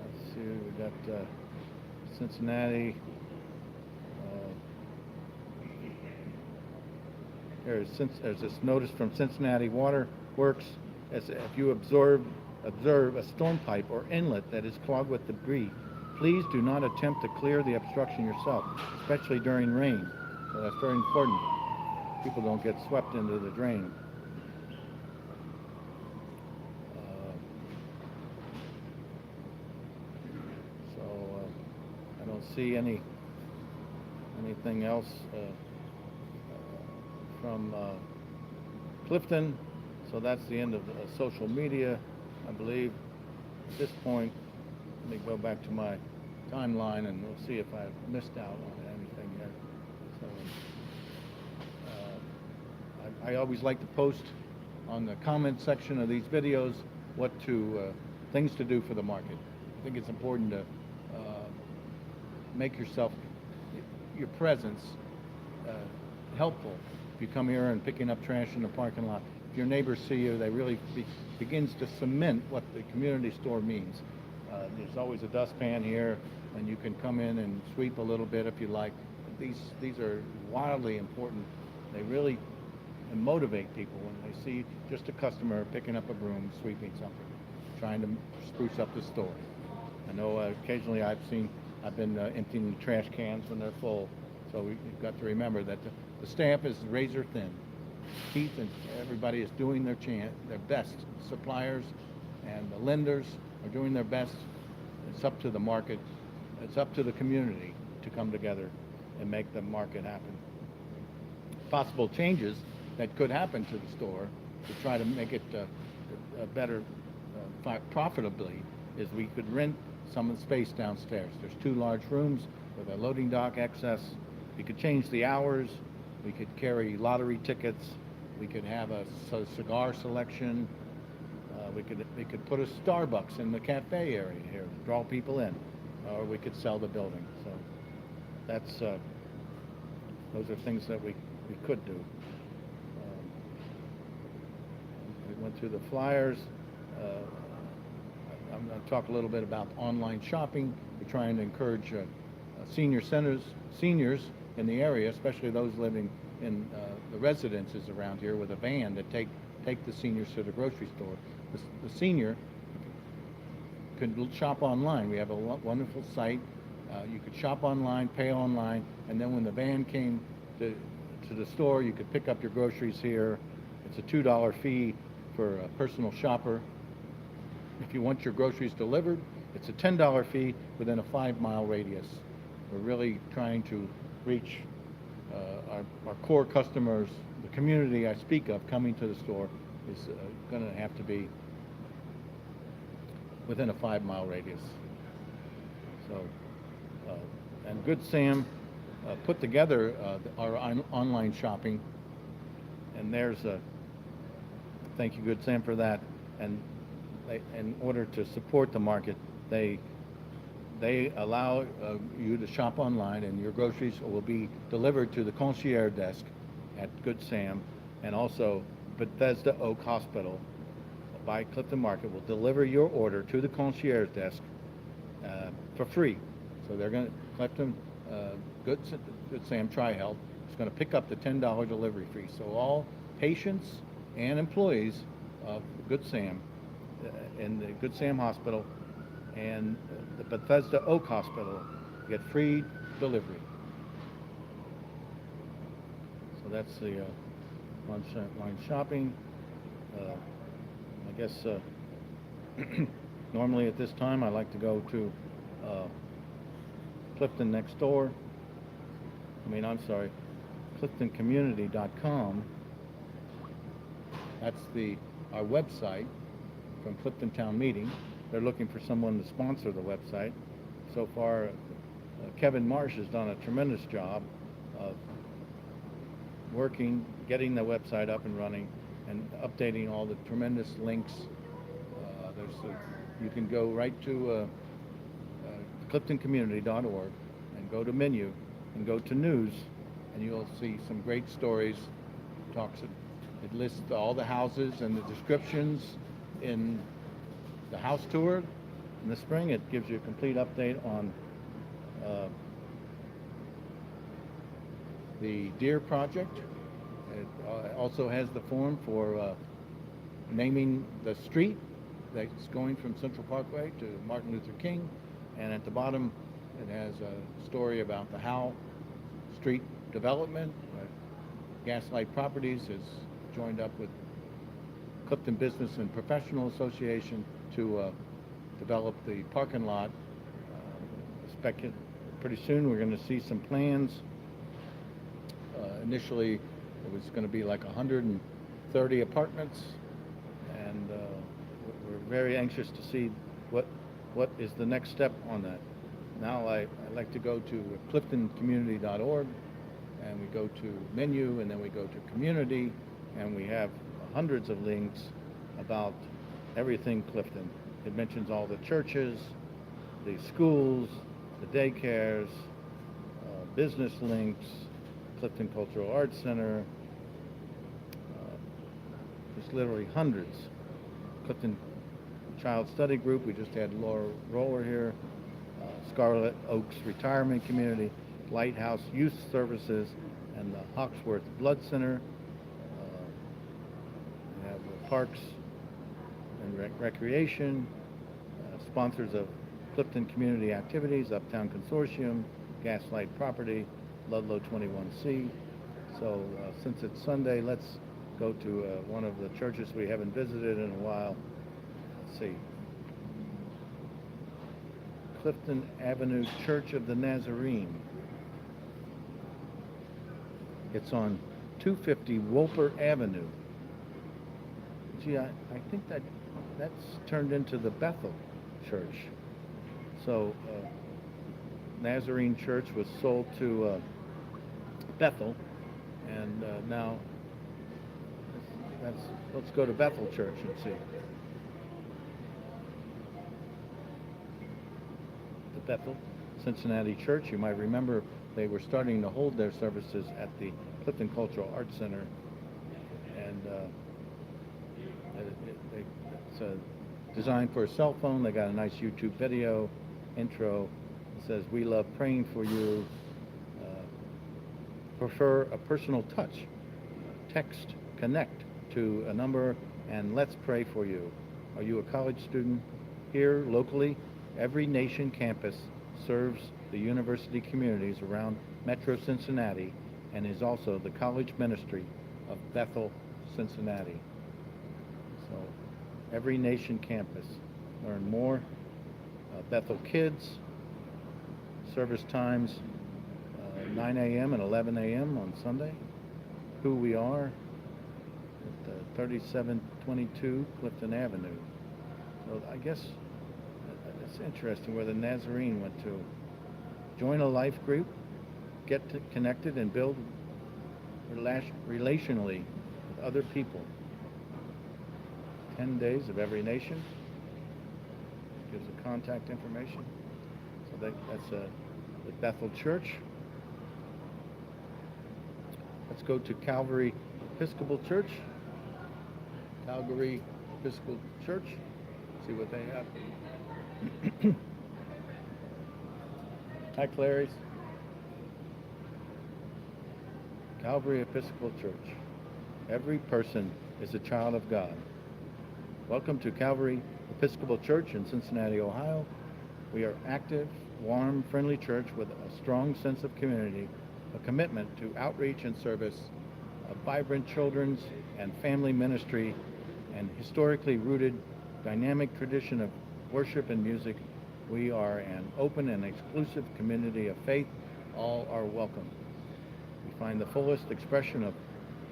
let's see what we got Cincinnati. There's this notice from Cincinnati Water Works. As if you observe a storm pipe or inlet that is clogged with debris, please do not attempt to clear the obstruction yourself, especially during rain. So that's very important. People don't get swept into the drain. I don't see anything else from Clifton. So that's the end of social media, I believe. At this point, let me go back to my timeline and we'll see if I've missed out on anything here. So, I always like to post on the comment section of these videos things to do for the market. I think it's important to make your presence helpful. If you come here and picking up trash in the parking lot, if your neighbors see you, they really begins to cement what the community store means. There's always a dustpan here, and you can come in and sweep a little bit if you like. These are wildly important. They really motivate people when they see just a customer picking up a broom, sweeping something, trying to spruce up the store. I know occasionally I've been emptying the trash cans when they're full, so we've got to remember that the staff is razor thin. Keith and everybody is doing their best. Suppliers and the lenders are doing their best. It's up to the market. It's up to the community to come together and make the market happen. Possible changes that could happen to the store to try to make it better profitably is we could rent some of the space downstairs. There's 2 large rooms with a loading dock access. We could change the hours. We could carry lottery tickets. We could have a cigar selection. We could put a Starbucks in the cafe area here, draw people in, or we could sell the building. So that's those are things that we could do. We went through the flyers. I'm going to talk a little bit about online shopping. We're trying to encourage seniors in the area, especially those living in the residences around here, with a van to take the seniors to the grocery store. The senior could shop online. We have a wonderful site. You could shop online, pay online, and then when the van came to the store, you could pick up your groceries here. It's a $2 fee for a personal shopper. If you want your groceries delivered, it's a $10 fee within a 5-mile radius. We're really trying to reach our core customers. The community I speak of coming to the store is going to have to be within a 5-mile radius. So, and Good Sam put together our online shopping, and there's a thank you, Good Sam, for that. And in order to support the market, they allow you to shop online, and your groceries will be delivered to the concierge desk at Good Sam, and also Bethesda Oak Hospital by Clifton Market will deliver your order to the concierge desk for free. So they're going to Clifton Good Sam Tri-Health is going to pick up the $10 delivery fee. So all patients and employees of Good Sam in the Good Sam Hospital and the Bethesda Oak Hospital get free delivery. So that's the online shopping. I guess normally at this time I like to go to CliftonNextDoor. CliftonCommunity.com. That's our website from Clifton Town Meeting. They're looking for someone to sponsor the website. So far, Kevin Marsh has done a tremendous job of getting the website up and running, and updating all the tremendous links. You can go right to CliftonCommunity.org and go to menu and go to news, and you'll see some great stories. It lists all the houses and the descriptions in the house tour, In the spring, it gives you a complete update on the Deer Project. It also has the form for naming the street that's going from Central Parkway to Martin Luther King. And at the bottom, it has a story about the Howe Street development. Gaslight Properties has joined up with Clifton Business and Professional Association to develop the parking lot. Pretty soon we're going to see some plans. Initially, it was going to be like 130 apartments, and we're very anxious to see what is the next step on that. Now I like to go to CliftonCommunity.org, and we go to menu, and then we go to community, and we have hundreds of links about everything Clifton. It mentions all the churches, the schools, the daycares, business links, Clifton Cultural Arts Center, there's literally hundreds. Clifton Child Study Group, we just had Lara here, Scarlet Oaks Retirement Community, Lighthouse Youth Services, and the Hawksworth Blood Center. We have Parks and Recreation, sponsors of Clifton Community Activities, Uptown Consortium, Gaslight Property, Ludlow 21C. So since it's Sunday, let's go to one of the churches we haven't visited in a while. Let's see. Clifton Avenue Church of the Nazarene. It's on 250 Wolper Avenue. Gee, I think that's turned into the Bethel Church. So Nazarene Church was sold to Bethel, and now let's go to Bethel Church and see. The Bethel Cincinnati Church, you might remember they were starting to hold their services at the Clifton Cultural Arts Center, and it's designed for a cell phone. They got a nice YouTube video intro. It says, "We love praying for you. Prefer a personal touch. Text connect to a number and let's pray for you. Are you a college student? Here locally, Every Nation campus serves the university communities around Metro Cincinnati and is also the college ministry of Bethel, Cincinnati." So, Every Nation campus. Learn more. Bethel Kids. Service times 9 a.m. and 11 a.m. on Sunday. Who we are at 3722 Clifton Avenue. So I guess it's interesting where the Nazarene went to. Join a life group, get connected, and build relationally with other people. 10 days of Every Nation. Gives the contact information. So that's the Bethel Church. Let's go to Calvary Episcopal Church. Calvary Episcopal Church. See what they have. Hi, Clarice. Calvary Episcopal Church. Every person is a child of God. Welcome to Calvary Episcopal Church in Cincinnati, Ohio. We are active, warm, friendly church with a strong sense of community, a commitment to outreach and service, a vibrant children's and family ministry, and historically rooted dynamic tradition of worship and music. We are an open and exclusive community of faith. All are welcome. We find the fullest expression of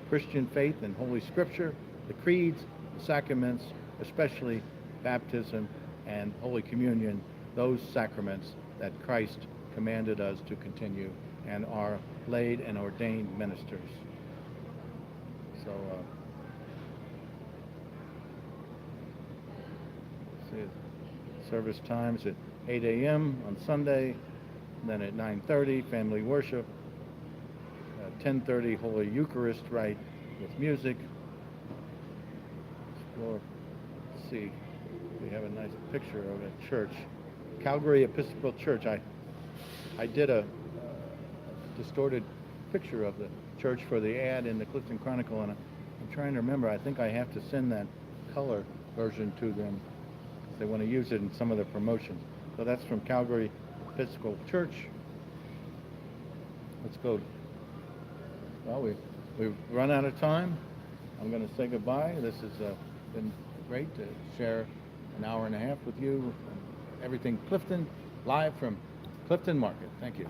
Christian faith in Holy Scripture, the creeds, the sacraments, especially baptism and Holy Communion, those sacraments that Christ commanded us to continue and are laid and ordained ministers. So, service times at 8 a.m. on Sunday, and then at 9:30, family worship, 10:30, Holy Eucharist rite with music. Explore, let's see, We have a nice picture of a church, Calvary Episcopal Church. I did a distorted picture of the church for the ad in the Clifton Chronicle, and I'm trying to remember. I think I have to send that color version to them. They want to use it in some of their promotions. So that's from Calvary Episcopal Church. Let's go. Well, we've run out of time. I'm going to say goodbye. This has been great to share an hour and a half with you. Everything Clifton, live from Clifton Market. Thank you.